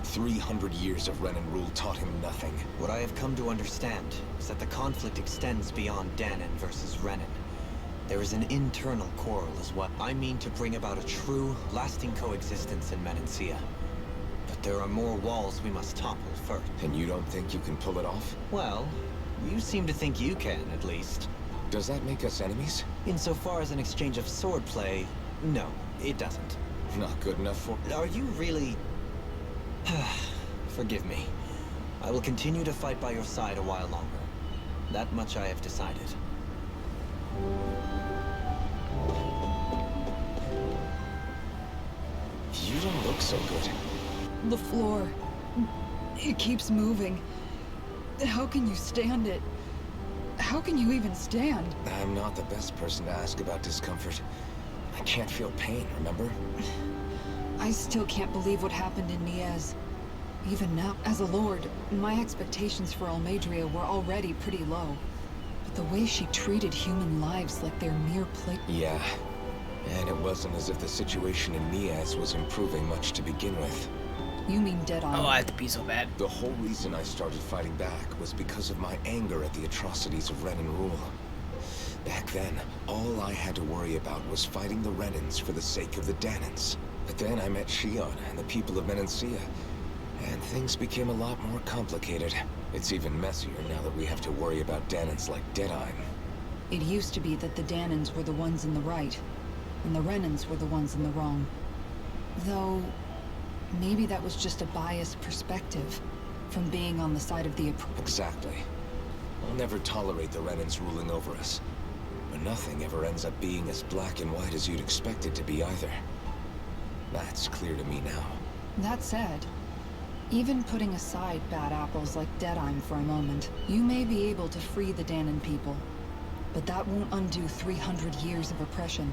300 years of Renan rule taught him nothing. What I have come to understand is that the conflict extends beyond Danan versus Renan. There is an internal quarrel as well. I mean to bring about a true, lasting coexistence in Menancia. But there are more walls we must topple first. And you don't think you can pull it off? Well, you seem to think you can, at least. Does that make us enemies? Insofar as an exchange of swordplay, no, it doesn't. Not good enough for... Are you really... Forgive me. I will continue to fight by your side a while longer. That much I have decided. You don't look so good. The floor. It keeps moving. How can you stand it? How can you even stand? I'm not the best person to ask about discomfort. I can't feel pain, remember? I still can't believe what happened in Niez. Even now, as a lord, my expectations for Almadria were already pretty low. But the way she treated human lives like they're mere play... Yeah. And it wasn't as if the situation in Niez was improving much to begin with. You mean Deadeye? Oh, I have to be so bad. The whole reason I started fighting back was because of my anger at the atrocities of Renan rule. Back then, all I had to worry about was fighting the Renans for the sake of the Danans. But then I met Shion and the people of Menancia, and things became a lot more complicated. It's even messier now that we have to worry about Danans like Deadeye. It used to be that the Danans were the ones in the right, and the Renans were the ones in the wrong. Though, maybe that was just a biased perspective from being on the side of the Exactly. I'll never tolerate the Renans ruling over us. But nothing ever ends up being as black and white as you'd expect it to be either. That's clear to me now. That said, even putting aside bad apples like Deadheim for a moment, you may be able to free the Danan people. But that won't undo 300 years of oppression.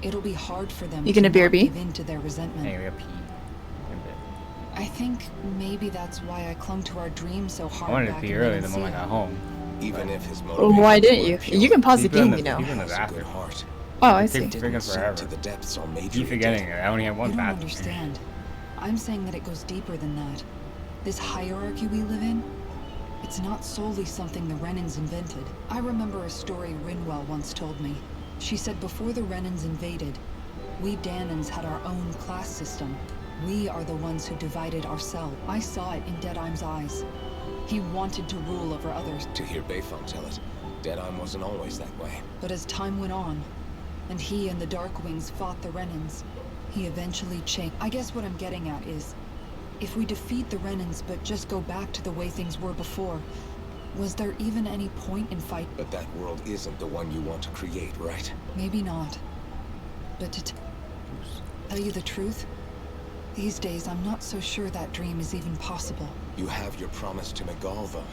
It'll be hard for them You gonna to not BRB? give in to their resentment. Hey, we're pee. I think maybe that's why I clung to our dream so hard. I wanted to back pee in early the moment I Menancia. got home. Even if his Well, motivation why didn't you? were pure, You can pause the People in game, you know. people in the has a good bathroom. heart. Oh, I It see. takes freaking Sink forever. to the depths Almadria Keep forgetting did. it. I only have one You don't bathroom. understand. I'm saying that it goes deeper than that. This hierarchy we live in, it's not solely something the Renans invented. I remember a story Rinwell once told me. She said before the Renans invaded, we Danans had our own class system. We are the ones who divided ourselves. I saw it in Deadheim's eyes. He wanted to rule over others. To hear Bayfont tell it, Deadeye wasn't always that way. But as time went on, and he and the Darkwings fought the Renans, he eventually changed. I guess what I'm getting at is, if we defeat the Renans but just go back to the way things were before, was there even any point in fight? But that world isn't the one you want to create, right? Maybe not. But to tell you the truth, these days I'm not so sure that dream is even possible. You have your promise to Miguel, though.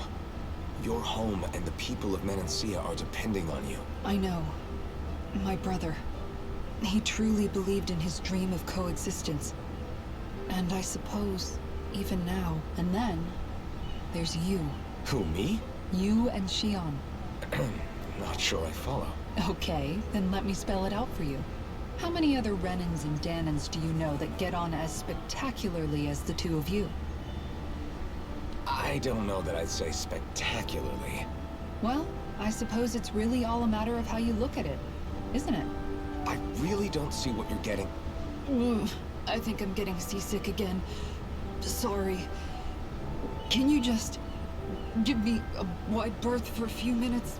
Your home and the people of Menancia are depending on you. I know. My brother. He truly believed in his dream of coexistence. And I suppose, even now, and then, there's you. Who, me? You and Xion. Not sure I follow. Okay, then let me spell it out for you. How many other Renans and Danans do you know that get on as spectacularly as the two of you? I don't know that I'd say spectacularly. Well, I suppose it's really all a matter of how you look at it, isn't it? I really don't see what you're getting. I think I'm getting seasick again. Sorry. Can you just give me a wide berth for a few minutes?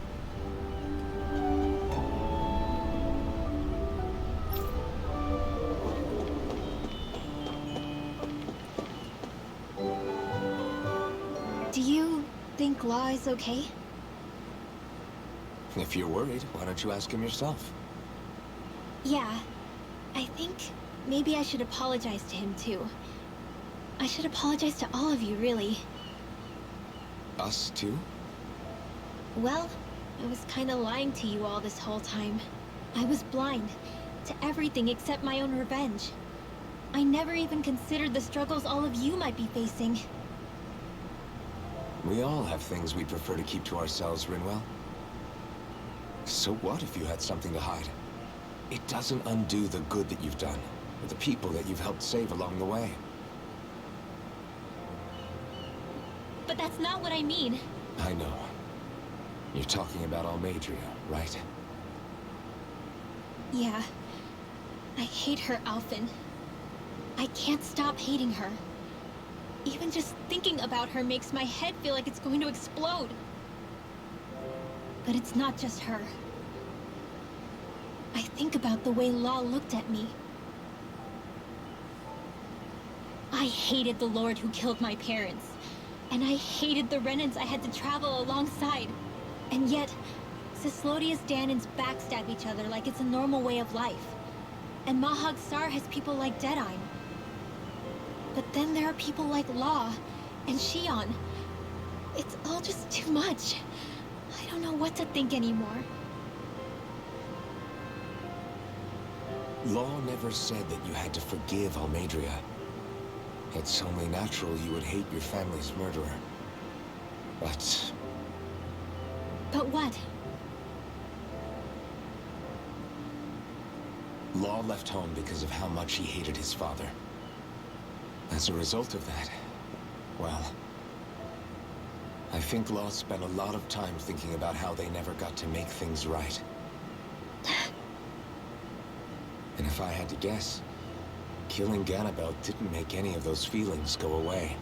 Do you think Law is okay? If you're worried, why don't you ask him yourself? Yeah. I think maybe I should apologize to him too. I should apologize to all of you, really. Us too? Well, I was kinda lying to you all this whole time. I was blind to everything except my own revenge. I never even considered the struggles all of you might be facing. We all have things we prefer to keep to ourselves, Rinwell. So what if you had something to hide? It doesn't undo the good that you've done, or the people that you've helped save along the way. But that's not what I mean. I know. You're talking about Almadria, right? Yeah. I hate her, Alphen. I can't stop hating her. Even just thinking about her makes my head feel like it's going to explode. But it's not just her. I think about the way Law looked at me. I hated the Lord who killed my parents. And I hated the Renans I had to travel alongside. And yet, Cislodia's Danans backstab each other like it's a normal way of life. And Mahag Sar has people like Deadeye. But then there are people like Law and Xion. It's all just too much. I don't know what to think anymore. Law never said that you had to forgive Almadria. It's only natural you would hate your family's murderer. But... But what? Law left home because of how much he hated his father. As a result of that, well... I think Law spent a lot of time thinking about how they never got to make things right. And if I had to guess, killing Ganabelt didn't make any of those feelings go away.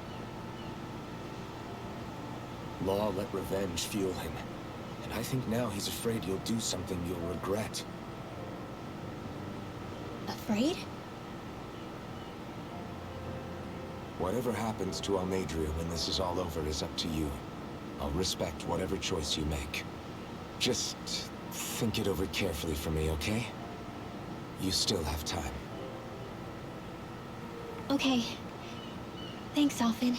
Law let revenge fuel him, and I think now he's afraid you'll do something you'll regret. Afraid? Whatever happens to Almadria when this is all over is up to you. I'll respect whatever choice you make. Just think it over carefully for me, okay? You still have time. Okay. Thanks, Alphen.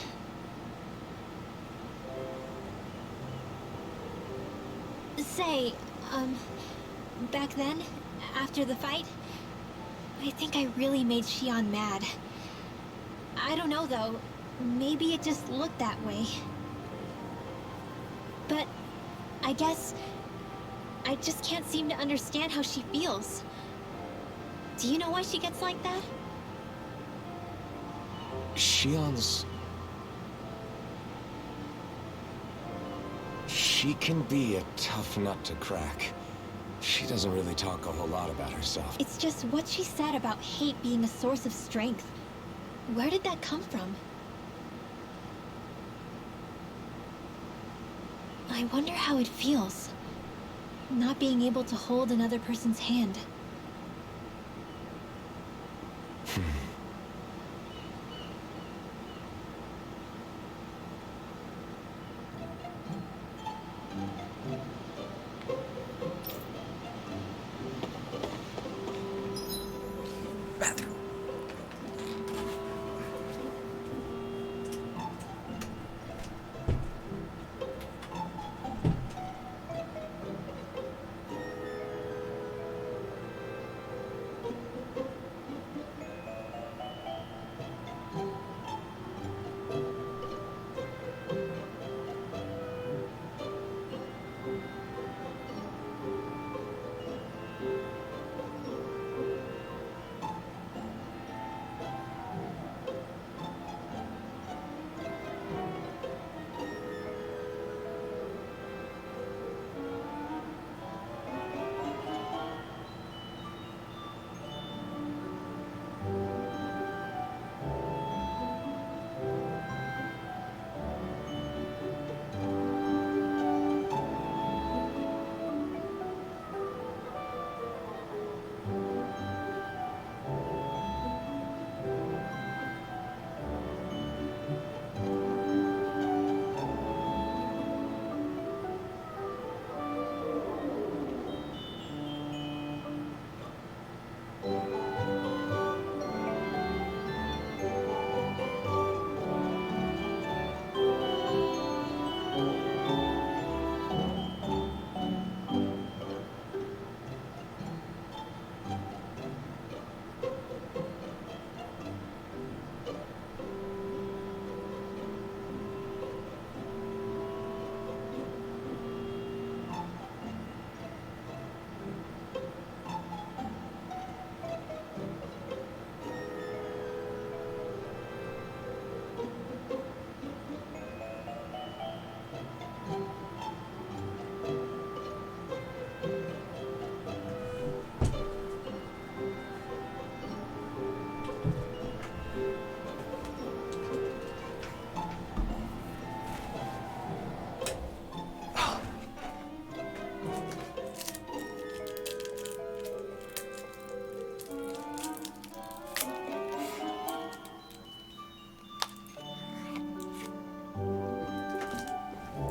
Say, back then, after the fight, I think I really made Xion mad. I don't know, though. Maybe it just looked that way. But I guess I just can't seem to understand how she feels. Do you know why she gets like that? Xion's... She can be a tough nut to crack. She doesn't really talk a whole lot about herself. It's just what she said about hate being a source of strength. Where did that come from? I wonder how it feels, not being able to hold another person's hand.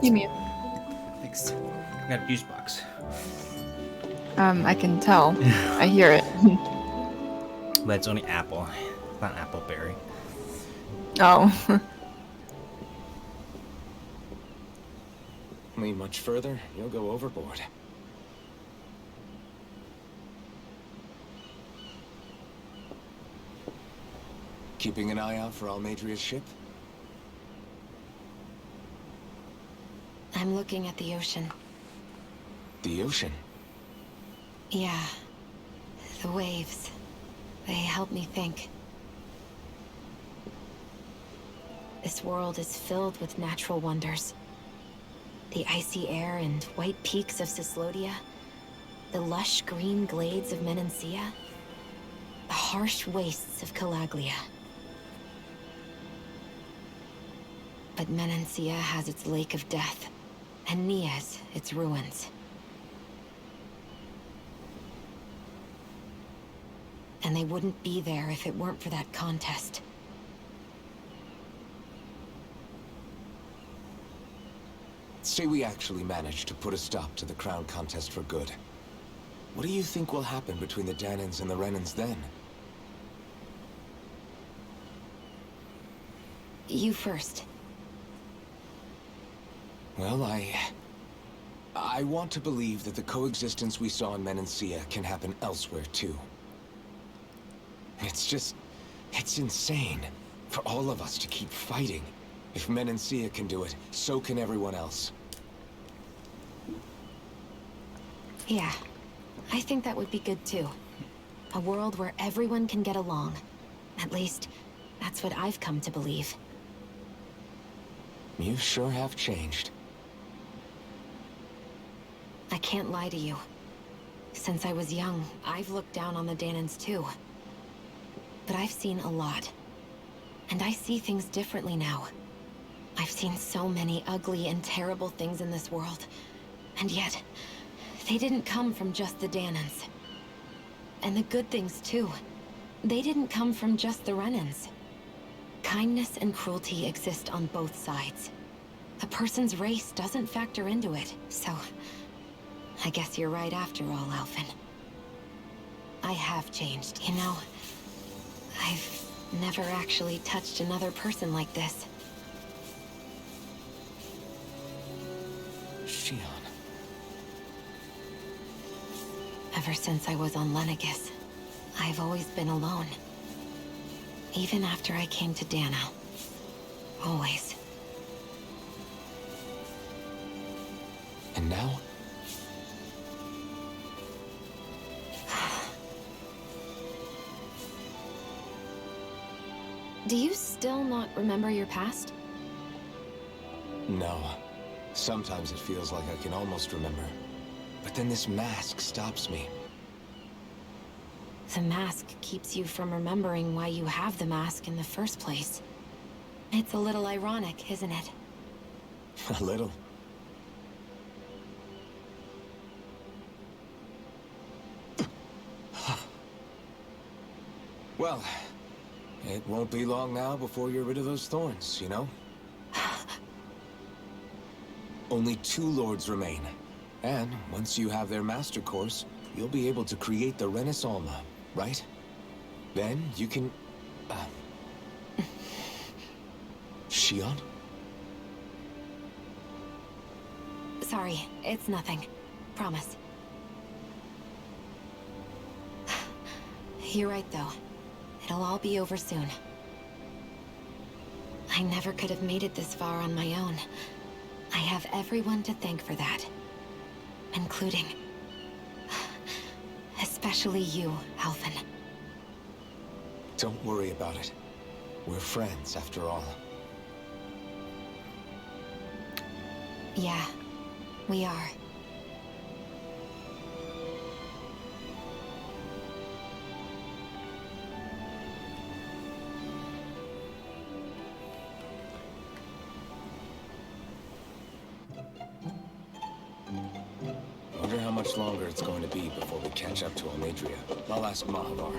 Give me it. Thanks. I got a juice box. I can tell. I hear it. But it's only apple. It's not appleberry. Oh. Lean much further, you'll go overboard. Keeping an eye out for Almadria's ship? I'm looking at the ocean. The ocean? Yeah. The waves. They help me think. This world is filled with natural wonders. The icy air and white peaks of Cislodia. The lush green glades of Menancia. The harsh wastes of Calaglia. But Menancia has its Lake of Death, and Nias its ruins. And they wouldn't be there if it weren't for that contest. Say we actually managed to put a stop to the crown contest for good. What do you think will happen between the Danans and the Renans then? You first. Well, I want to believe that the coexistence we saw in Menancia can happen elsewhere, too. It's insane for all of us to keep fighting. If Menancia can do it, so can everyone else. Yeah, I think that would be good too. A world where everyone can get along. At least, that's what I've come to believe. You sure have changed. I can't lie to you. Since I was young, I've looked down on the Danans too. But I've seen a lot. And I see things differently now. I've seen so many ugly and terrible things in this world, and yet, they didn't come from just the Danans. And the good things, too. They didn't come from just the Renans. Kindness and cruelty exist on both sides. A person's race doesn't factor into it, so... I guess you're right after all, Alphen. I have changed, you know. I've never actually touched another person like this. Shion. Ever since I was on Lenegis, I've always been alone. Even after I came to Dana. Always. And now? Do you still not remember your past? No. Sometimes it feels like I can almost remember. But then this mask stops me. The mask keeps you from remembering why you have the mask in the first place. It's a little ironic, isn't it? A little. Well, it won't be long now before you're rid of those thorns, you know? Only 2 lords remain. And once you have their master course, you'll be able to create the Renis Alma, right? Then you can... Shion? Sorry, it's nothing. Promise. You're right, though. It'll all be over soon. I never could have made it this far on my own. I have everyone to thank for that. Including... especially you, Alphen. Don't worry about it. We're friends, after all. Yeah, we are. Wonder how much longer it's going to be before we catch up to Almadria. I'll ask Mahavar.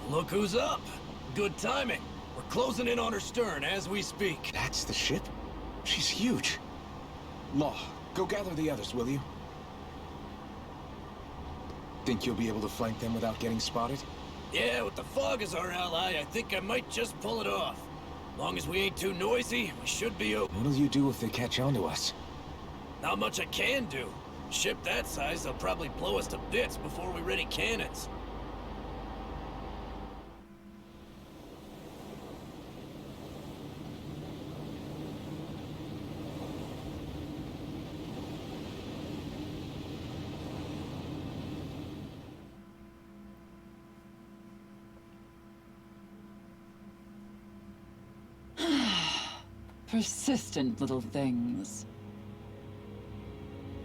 Look who's up. Good timing. We're closing in on her stern as we speak. That's the ship? She's huge. Law, go gather the others, will you? Think you'll be able to flank them without getting spotted? Yeah, with the fog as our ally, I think I might just pull it off. Long as we ain't too noisy, we should be okay. What'll you do if they catch on to us? Not much I can do. Ship that size, they'll probably blow us to bits before we ready cannons. Persistent little things.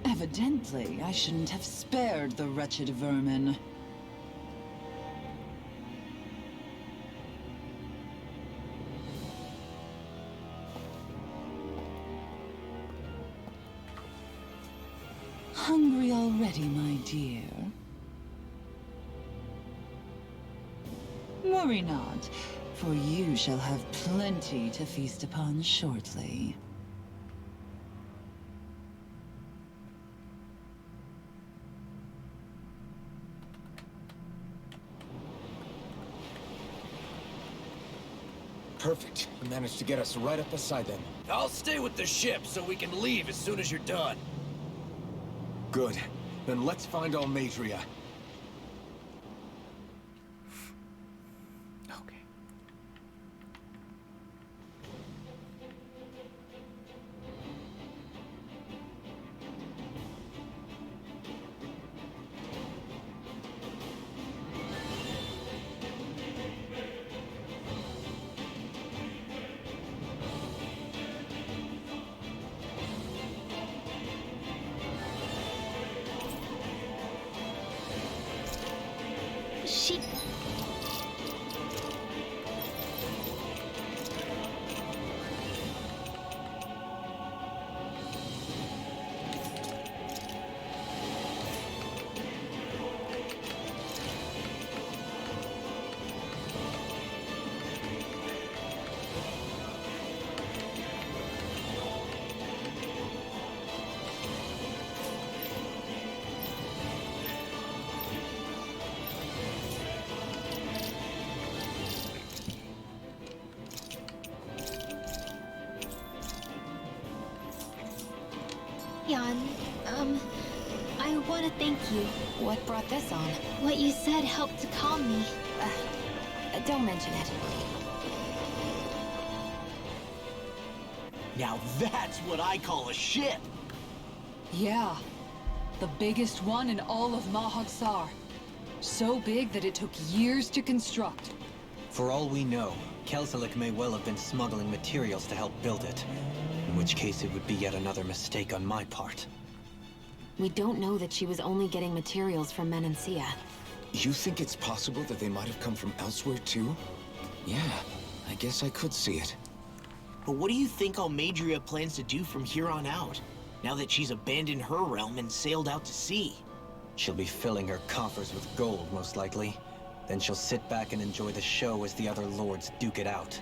Evidently, I shouldn't have spared the wretched vermin. Hungry already, my dear? Worry not, for you shall have plenty to feast upon shortly. Perfect. We managed to get us right up beside them. I'll stay with the ship so we can leave as soon as you're done. Good. Then let's find Almadria. Okay. She... Jan, I want to thank you. What brought this on? What you said helped to calm me. Don't mention it. Now that's what I call a ship! Yeah. The biggest one in all of Mahagsar. So big that it took years to construct. For all we know, Kelselik may well have been smuggling materials to help build it. In which case it would be yet another mistake on my part. We don't know that she was only getting materials from Menancia. You think it's possible that they might have come from elsewhere too? Yeah, I guess I could see it. But what do you think Almadria plans to do from here on out, now that she's abandoned her realm and sailed out to sea? She'll be filling her coffers with gold, most likely. Then she'll sit back and enjoy the show as the other lords duke it out.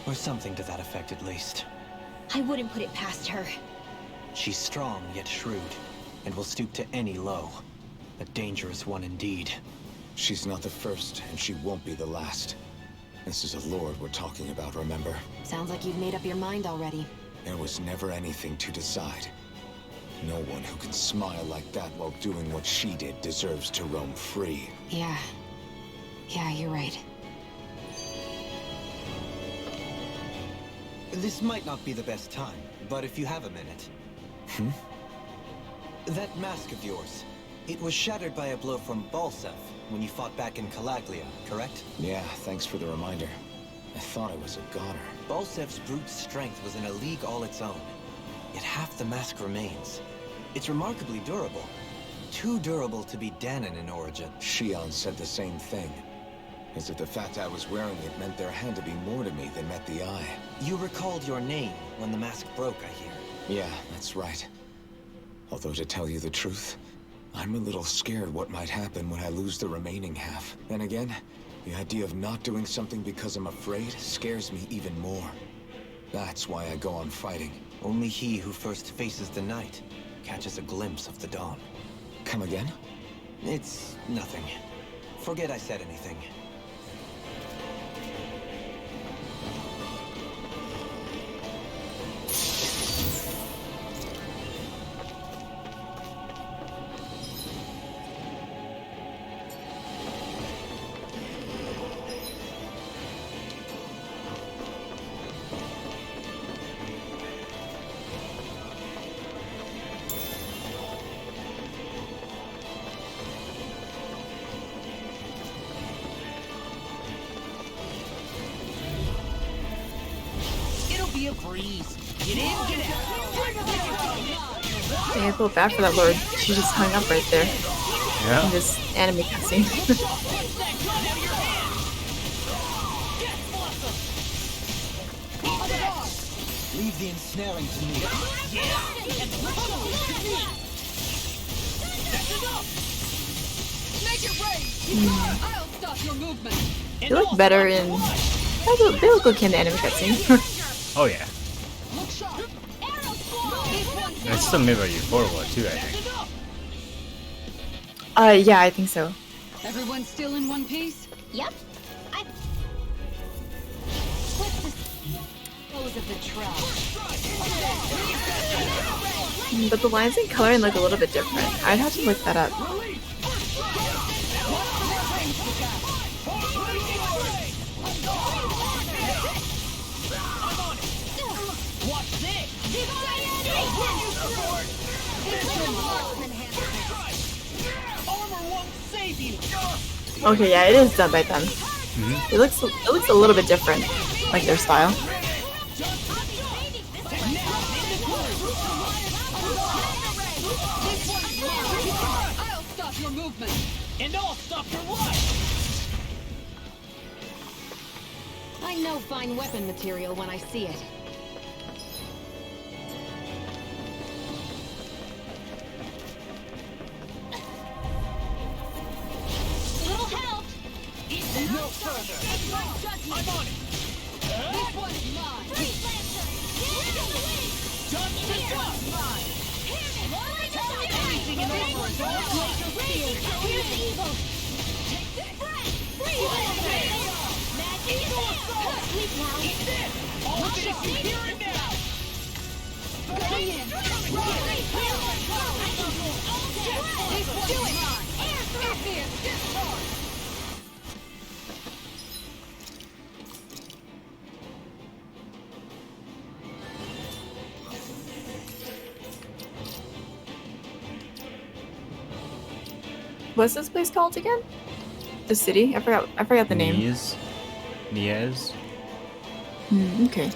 Or something to that effect, at least. I wouldn't put it past her. She's strong, yet shrewd, and will stoop to any low. A dangerous one indeed. She's not the first, and she won't be the last. This is a lord we're talking about, remember? Sounds like you've made up your mind already. There was never anything to decide. No one who can smile like that while doing what she did deserves to roam free. Yeah, you're right. This might not be the best time, but if you have a minute. That mask of yours, it was shattered by a blow from Balsev when you fought back in Calaglia, correct? Yeah, thanks for the reminder. I thought I was a goner. Balsev's brute strength was in a league all its own. Yet half the mask remains. It's remarkably durable. Too durable to be Danon in origin. Shion said the same thing. As if the fact I was wearing it meant there had to be more to me than met the eye. You recalled your name when the mask broke, I hear. Yeah, that's right. Although to tell you the truth, I'm a little scared what might happen when I lose the remaining half. Then again, the idea of not doing something because I'm afraid scares me even more. That's why I go on fighting. Only he who first faces the night catches a glimpse of the dawn. Come again? It's nothing. Forget I said anything. A breeze. Get in, get out. Dang, I feel bad for that lord. She just hung up right there. Yeah. In this anime cutscene. Leave the ensnaring to me. Make it rain. I'll stop your movement. They look better in... They look okay in the anime cutscene. Oh yeah. It's still made by Uforowa too, I think. Yeah, I think so. Everyone's still in one piece? Yep. What's this? dispose of the trash. But the lines and coloring look a little bit different. I'd have to look that up. Okay, yeah, it is done by them. It looks a little bit different, like their style. I'll stop your movement, and I'll stop your life. I know fine weapon material when I see it. Little help! No further. I'm on it. This one is mine! Freeze Lancer! Get in the way! Just this one. Everything in over is all Here's evil! Freeze Lancer! Magic! Sleep now! Eat this. All of it is here and now. Go in! Do it! Air through! This one! What's this place called again? The city? I forgot the name. Niez. Okay.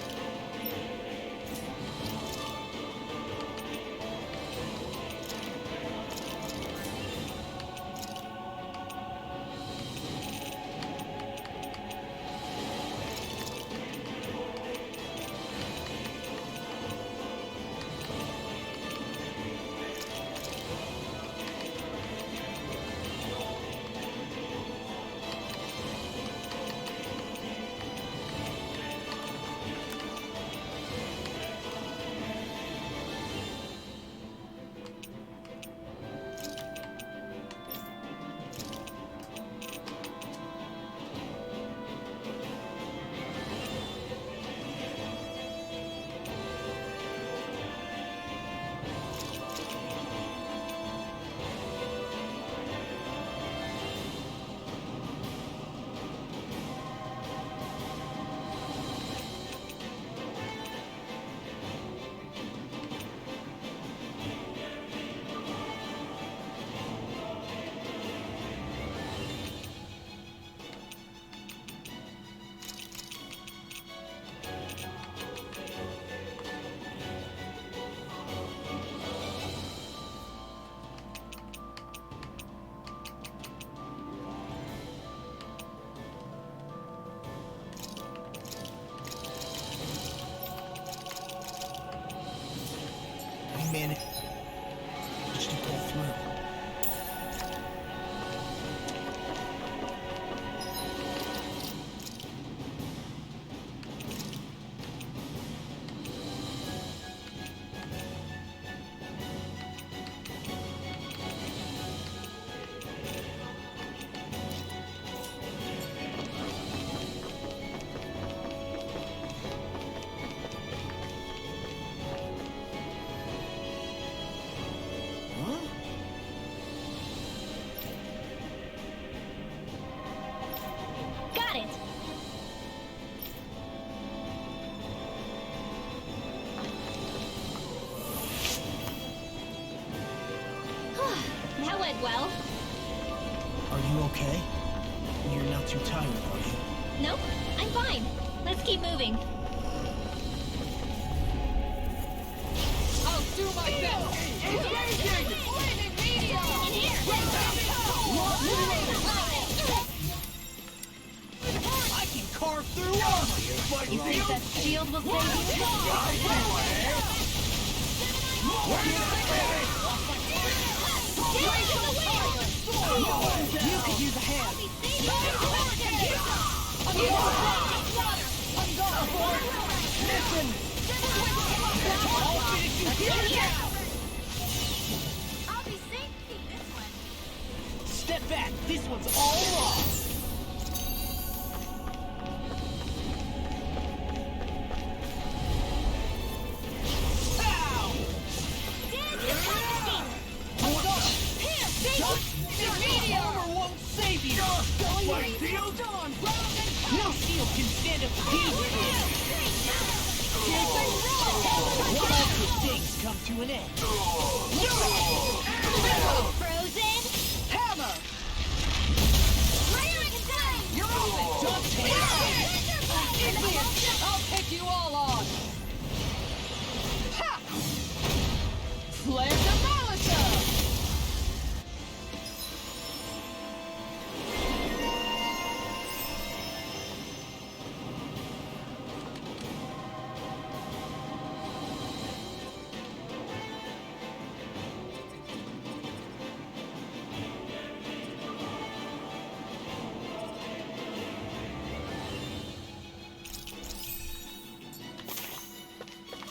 Managed to pull through. Got it! That went well. Are you okay? You're not too tired, are you? Nope, I'm fine. Let's keep moving. I'll do my best. Engaging. Flaming media. In here! I can carve through armor. You think that shield will save you? You could use a hand. Listen. I'll finish you here. I'll be safety this one. Step back. This one's all wrong. No shield can stand up to these. What awful things come to an end? Frozen. Hammer! You're open. Don't take I'll take you all on! Ha! Flare Demolition!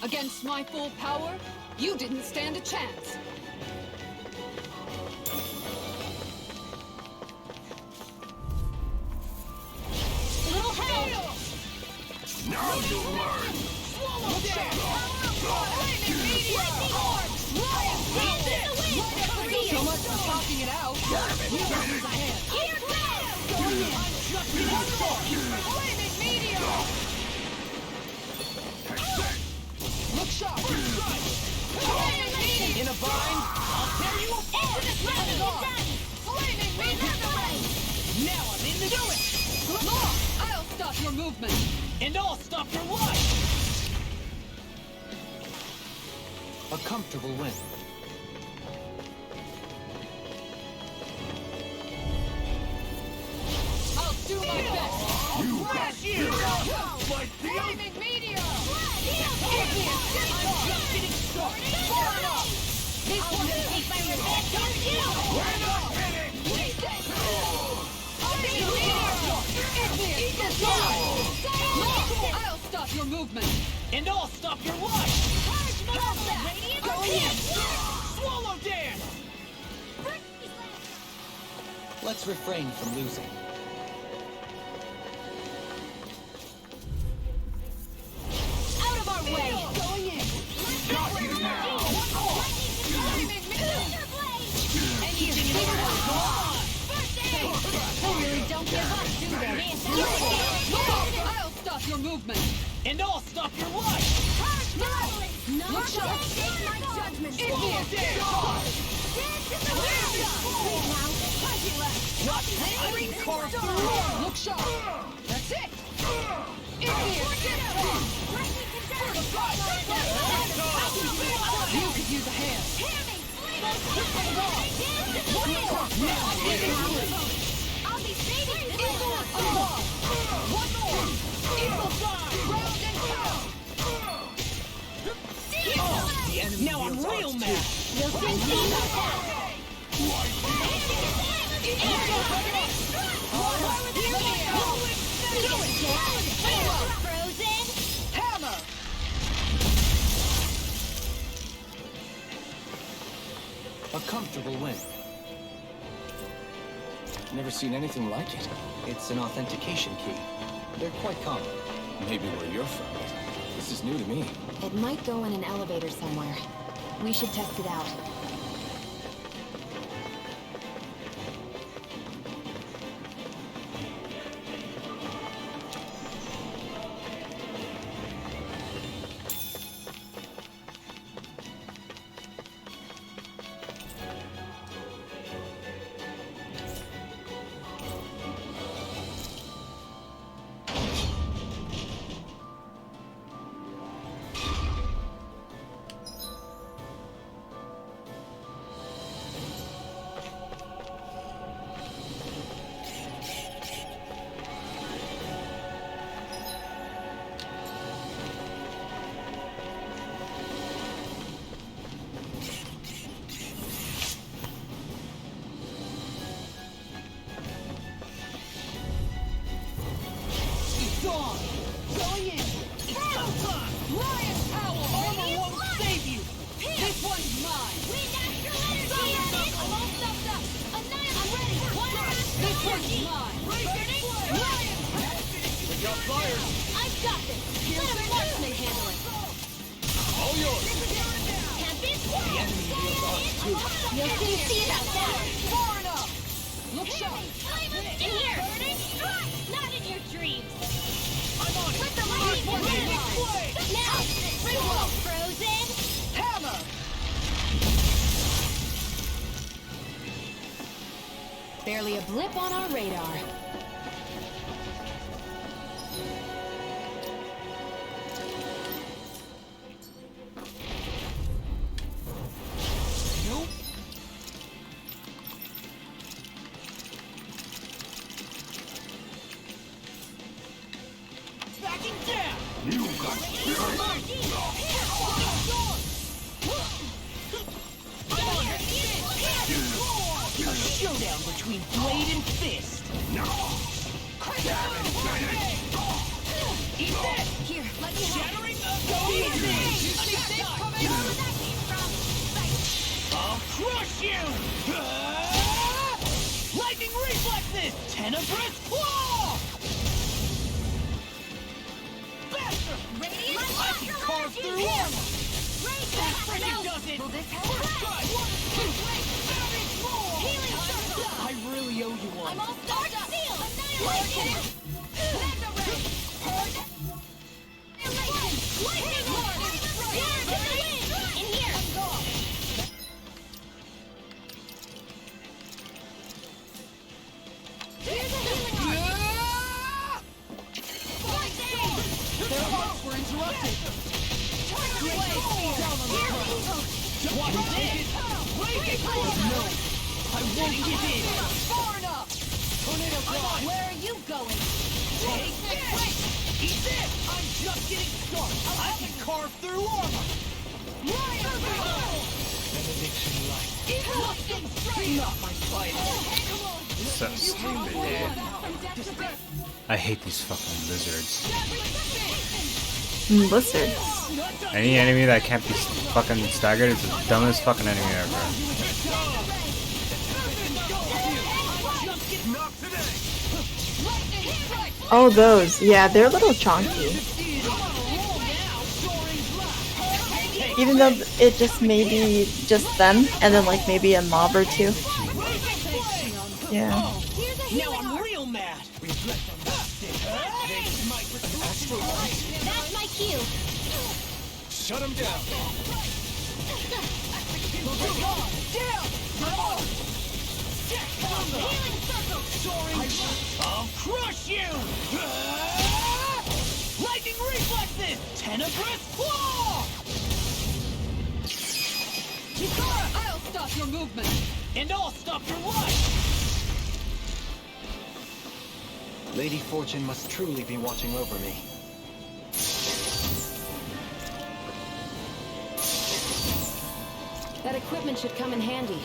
Against my full power, you didn't stand a chance. Little help. Now you learn! Swallow down! So much for talking it out. Here Flaming meteor! Look sharp! In a bind, I'll tear you apart! Flaming meteor! Now I'm in the Look! I'll stop your movement! and I'll stop your life! A comfortable win. I'll do my best! You got you! Flaming meteor! I'm just getting started! This one will take my revenge on you! We're not finished! I'll stop your movement! And I'll stop your life! Swallow dance! Let's refrain from losing. Out of our way! Going in! Got you now! Anything in the world, go on! They really don't give up, do they? I'll stop your movement! And I'll stop your life! Look sharp! Swallow dance! I can carve through! Look sharp! That's it! You could use a hand! I'll be saving this One more! Equal sign! Round and pound! The enemy Now I'm real mad! We'll soon see about that! Frozen! Hammer! A comfortable win. Never seen anything like it. It's an authentication key. They're quite common. Maybe where you're from, but this is new to me. It might go in an elevator somewhere. We should test it out. Dawn! Going in! Lion power! Armor won't save you! This one's mine! Almost stuffed up! I'm ready! This one's mine! Lion! We got fire! I've got this! Let a marksman handle it! All yours! Can't be The enemy deals ours too. You'll soon see about that! Far enough! Look sharp! In here! dreams. I'm on it. Let the light flame. Now, ritual frozen. Hammer. Barely a blip on our radar. Nope. Backing down. You got a showdown between blade and fist. No. Eat this. Here, let me Shattering the easy. I'll crush you. Lightning reflexes. Tenebrous claw. Faster. I can carve through armor. That freaking does it. Will this help? First strike. 1, 2, 3. Healing circle. I really owe you one. I'm all stocked up. Lightning. In here. Their hearts were interrupted. Watch this. No, I won't give in. Far enough. Tornado Claw. Where are you going? Take this. Eat this. I'm just getting started. I can carve through armor. Benediction light. Not my fight. So stupid, dude. I hate these fucking lizards. Lizards. Any enemy that can't be fucking staggered is the dumbest fucking enemy ever. Oh, those. Yeah, they're a little chunky. Even though it just may be just them, and then like maybe a mob or two. Yeah. Now I'm real mad. That's my cue. Shut him down. I'll crush you! Lightning reflexes! Tenebrous claw! I'll stop your movement. And I'll stop your life! Lady Fortune must truly be watching over me. That equipment should come in handy.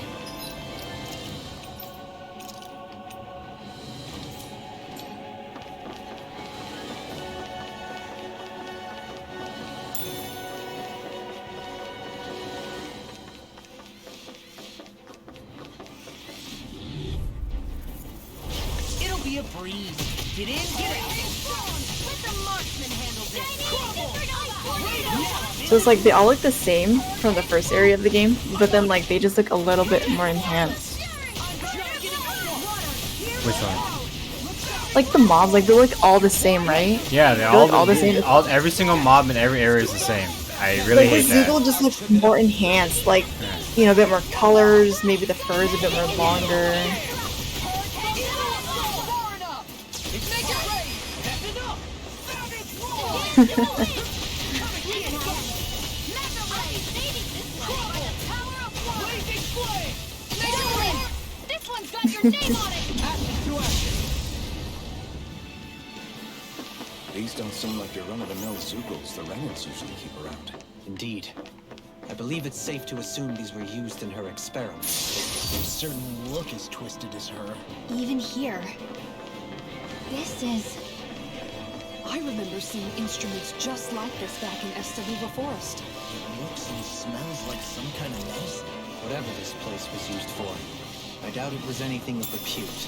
It'll be a breeze. Get in, get out. Let the marksman handle this. So it's like they all look the same from the first area of the game, but then like they just look a little bit more enhanced. Which one? Like the mobs, like they look all the same, right? Yeah, They look all the same. Every single mob in every area is the same. I really Like the hate that. Zeegle just looks more enhanced, like you know, a bit more colors. Maybe the fur is a bit more longer. This one's got your name on it. These don't seem like your run-of-the-mill Zoogles the Renans usually keep around. Indeed. I believe it's safe to assume these were used in her experiments. They certainly look as twisted as her. Even here. This is... I remember seeing instruments just like this back in Esteliva Forest. It looks and smells like some kind of medicine. Whatever this place was used for, I doubt it was anything of repute.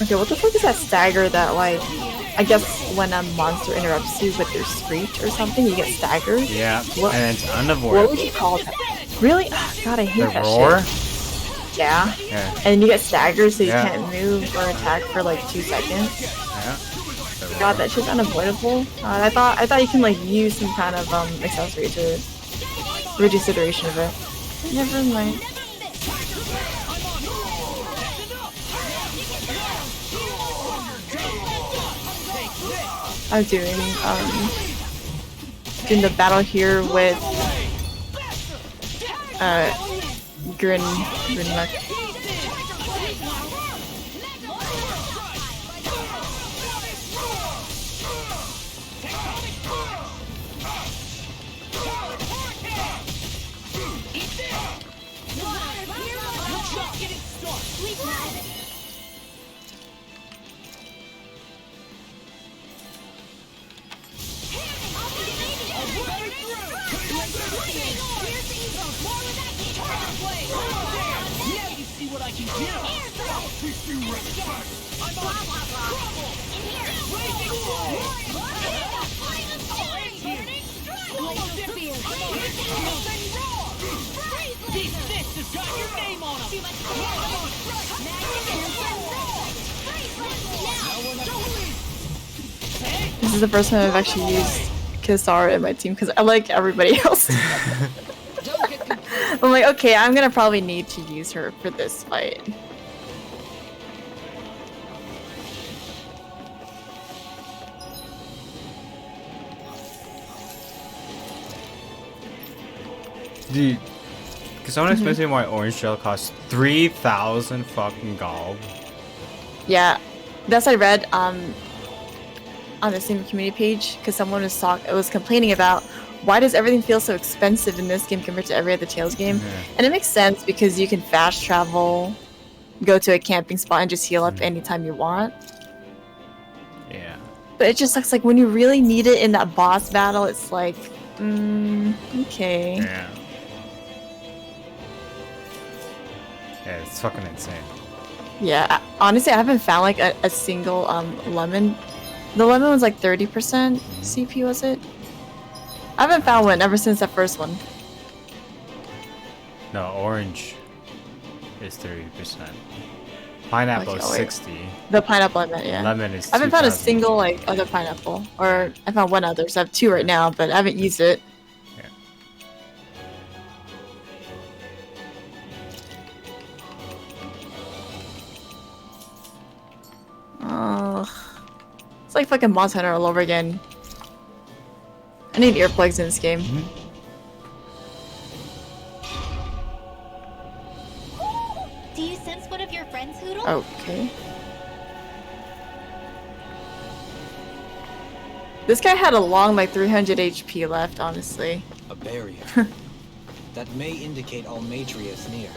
Okay, what the fuck is that stagger that, like, I guess when a monster interrupts you with their screech or something, you get staggered? Yeah, What, and it's unavoidable. what would you call that? Really? Oh, God, I hate The that roar? shit. Yeah. Yeah. And you get staggered so you Yeah. can't move or attack for like 2 seconds. Yeah. The God, roar. that shit's unavoidable. I thought you can like use some kind of accessory to reduce the duration of it. Never mind. I'm doing the battle here with Grinmuck. This is the first time I've actually used Corsair in my team because I like everybody else. I'm like, okay, I'm gonna probably need to use her for this fight. Dude, can someone explain to me why orange shell costs 3,000 fucking gold? Yeah, that's I read on the same community page because someone was complaining about why does everything feel so expensive in this game compared to every other Tales game, and it makes sense because you can fast travel, go to a camping spot, and just heal up anytime you want. Yeah. But it just sucks like when you really need it in that boss battle. It's like, okay. Yeah. Yeah, it's fucking insane. Yeah, honestly, I haven't found like a single lemon. The lemon was like 30% CP, was it? I haven't found one ever since that first one. No, orange is 30%. Pineapple is Okay, 60. The pineapple I meant, yeah. Lemon is I haven't found a 2,000. single like other pineapple, or I found one other, so I have 2 right now, but I haven't used it. Yeah. Oh, it's like fucking Monster Hunter all over again. I need earplugs in this game. Do you sense one of your friends, Hoodle? Okay. This guy had a long, like 300 HP left, honestly. A barrier. That may indicate Almadria is near.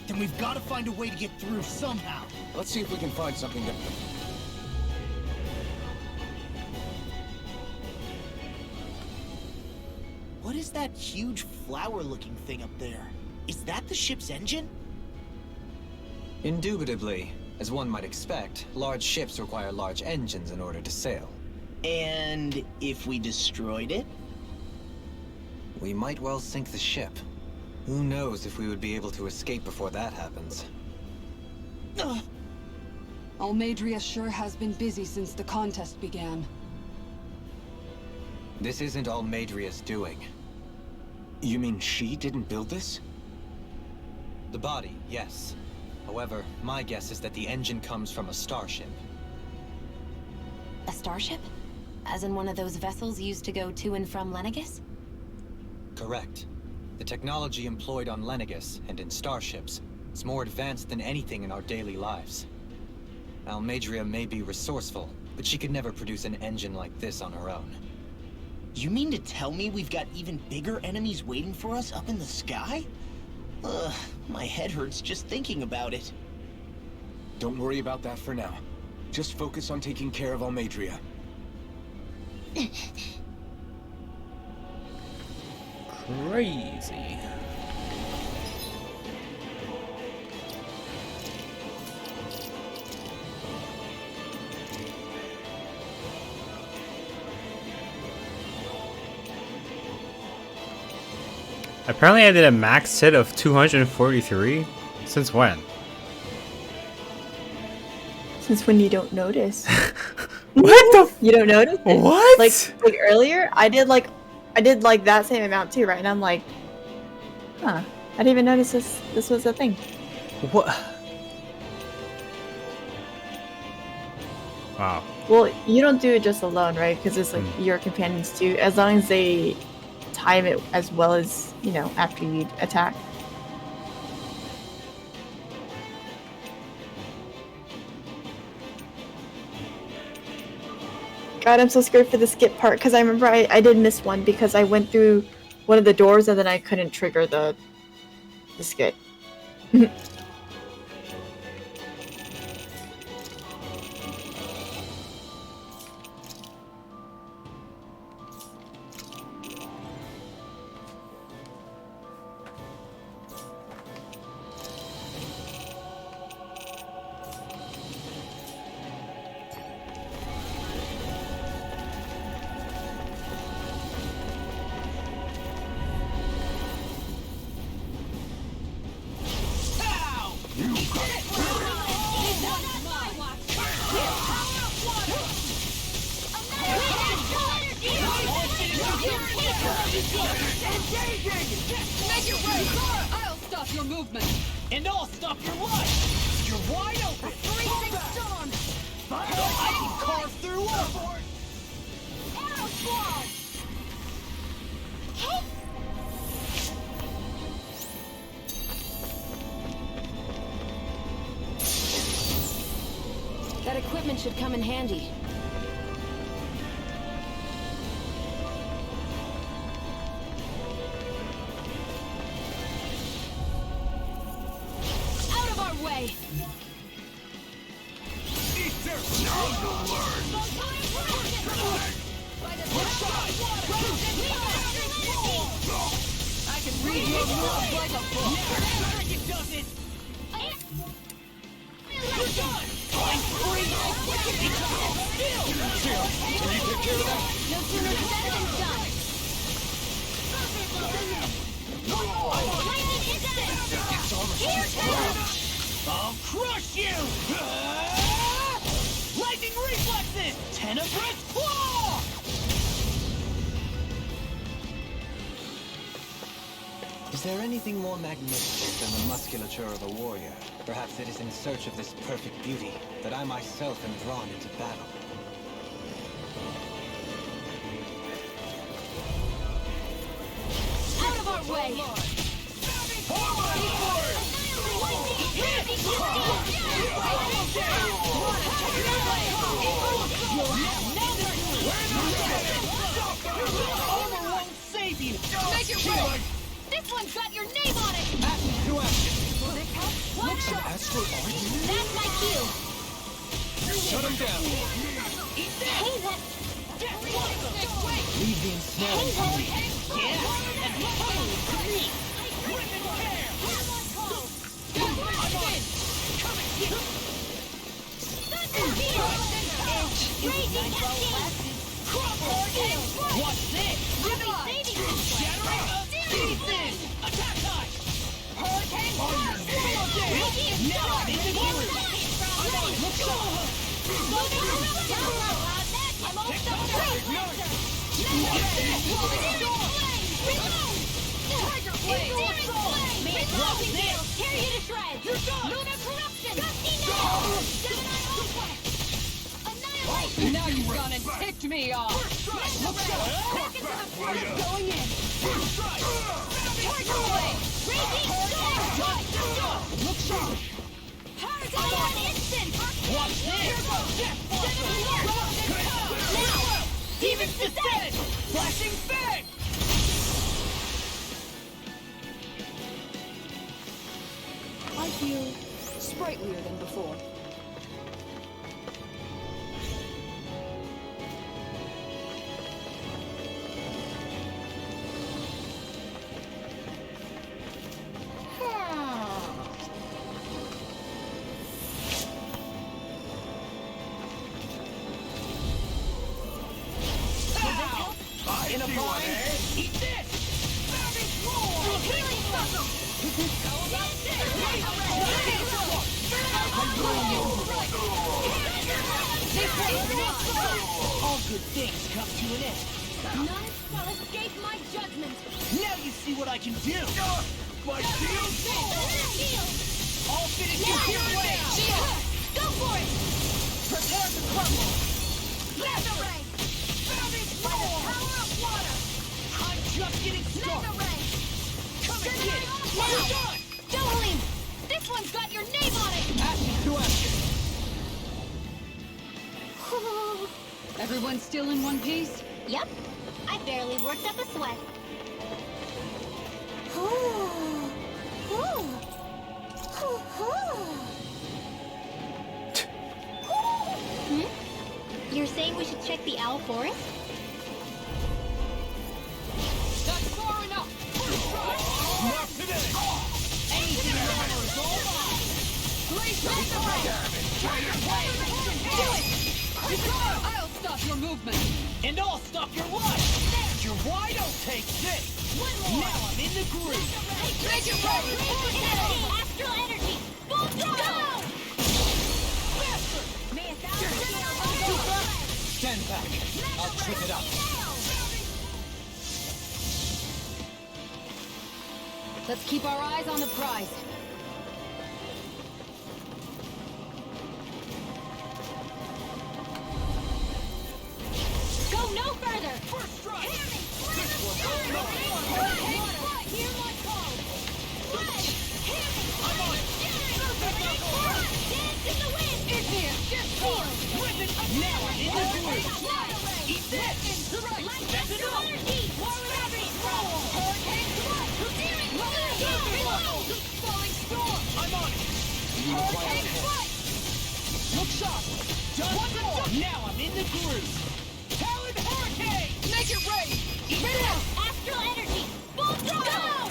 Then we've got to find a way to get through somehow. Let's see if we can find something that... What is that huge flower-looking thing up there? Is that the ship's engine? Indubitably. As one might expect, large ships require large engines in order to sail. And if we destroyed it? We might well sink the ship. Who knows if we would be able to escape before that happens. Almadria sure has been busy since the contest began. This isn't Almadria's doing. You mean she didn't build this? The body, yes. However, my guess is that the engine comes from a starship. A starship? As in one of those vessels used to go to and from Lenegus? Correct. The technology employed on Lenegus and in starships is more advanced than anything in our daily lives. Almadria may be resourceful, but she could never produce an engine like this on her own. You mean to tell me we've got even bigger enemies waiting for us up in the sky? Ugh, my head hurts just thinking about it. Don't worry about that for now. Just focus on taking care of Almadria. Crazy. Apparently I did a max hit of 243. Since when? Since when you don't notice. What the You don't notice it? What? Like earlier, I did like that same amount too, right? And I'm like, huh, I didn't even notice this was a thing. What? Wow. Well, you don't do it just alone, right? Because it's like your companions too. As long as they time it as well as, you know, after you attack. God, I'm so scared for the skip part because I remember I did miss one because I went through one of the doors and then I couldn't trigger the skip. Make your way! I'll stop your movement! And I'll stop your life! You're wide open! A freezing storm! I can carve through overboard! Arrow squall! Hey! That equipment should come in handy. Way. I can read your words like a book. It doesn't. You're done. I'm free. Can you take care of that? No sooner said than done. Lightning instant. Here comes. I'll crush you! Lightning reflexes! Tenebrous claw! Is there anything more magnificent than the musculature of a warrior? Perhaps it is in search of this perfect beauty that I myself am drawn into battle. Out of our way! Make your way! This one's got your name on it! Action to action! One shot! That's my cue! Shut him down! Hey, that... Leave the ensnared. What's this? Shattering of pieces! Attack time! Hurricane blast! Now I'm in the groove! Look sharp! I'm almost up to Tiger Blade! What's this? Tear you to shreds! You're done! Lunar corruption! Annihilation! Now you've gone and ticked me off! Look sharp! Back into the front! Going in! Tiger Blade! Raging storm! Look sharp! Hurricane instant! Watch this! Now! Demon's descent! Flashing fang! I feel sprightlier than before. In a bind, eat this! Savage roar! All good things come to an end. None shall escape my judgment. Now you see what I can do. My shield! All finish you here and now! Go for it! Prepare to crumble! Leatherang! Power of water! I'm just getting started! Come and get it! Now! We're done! Jolene! This one's got your name on it! Ashes to ashes! Everyone still in one piece? Yep. I barely worked up a sweat. You're saying we should check the Owl Forest? That's far enough! First try! Not today! Anything longer is all mine! Blaze up the way! Try your way! Do it! I'll stop your movement! And I'll stop your life! Your why don't take this! One more! Now I'm in the groove! Make it right! Astral energy! Full throttle! Faster! May a Stand back! I'll trip it up! Let's keep our eyes on the prize. Go no further! First strike! Hear me! This one's all mine! Hear my call! I'm on it! Dance in the wind! It's here! Just for Rip it! Now I'm in the groove! Eat this! Right! That's enough! Falling storm! I'm on it! Hurricane strike! Look sharp! Done one more! Now I'm in the groove! Talon Hurricane! Make it rain! Eat this! Astral energy! Full throttle!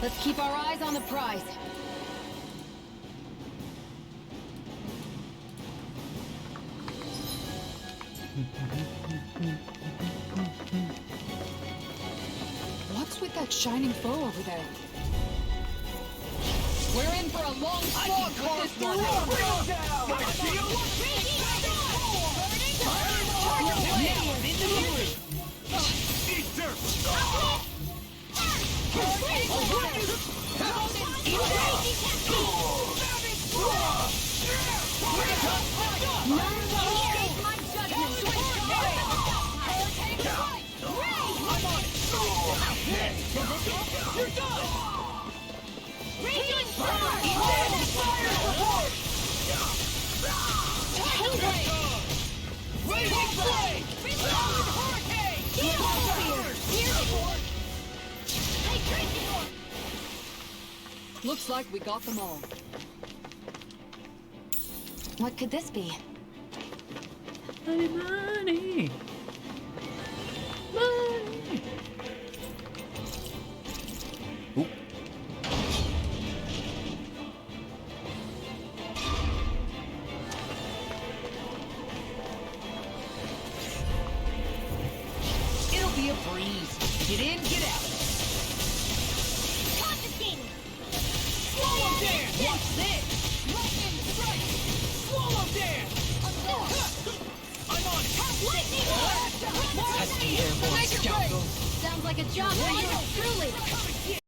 Let's keep our eyes on the prize. What's with that shining foe over there? We're in for a long slog with this one! My shield! Now I'm in the groove! Eat dirt! You're done! Raging storm! Raging flame! Hurricane! Looks like we got them all. What could this be? Money, money. Money. Oop. It'll be a breeze. Get in, get out. Confiscated! Swallow dance! Watch this! Lightning strike! Swallow dance! I'm on it! Lightning! Pesky airborne scoundrel! Sounds like a job for you, truly!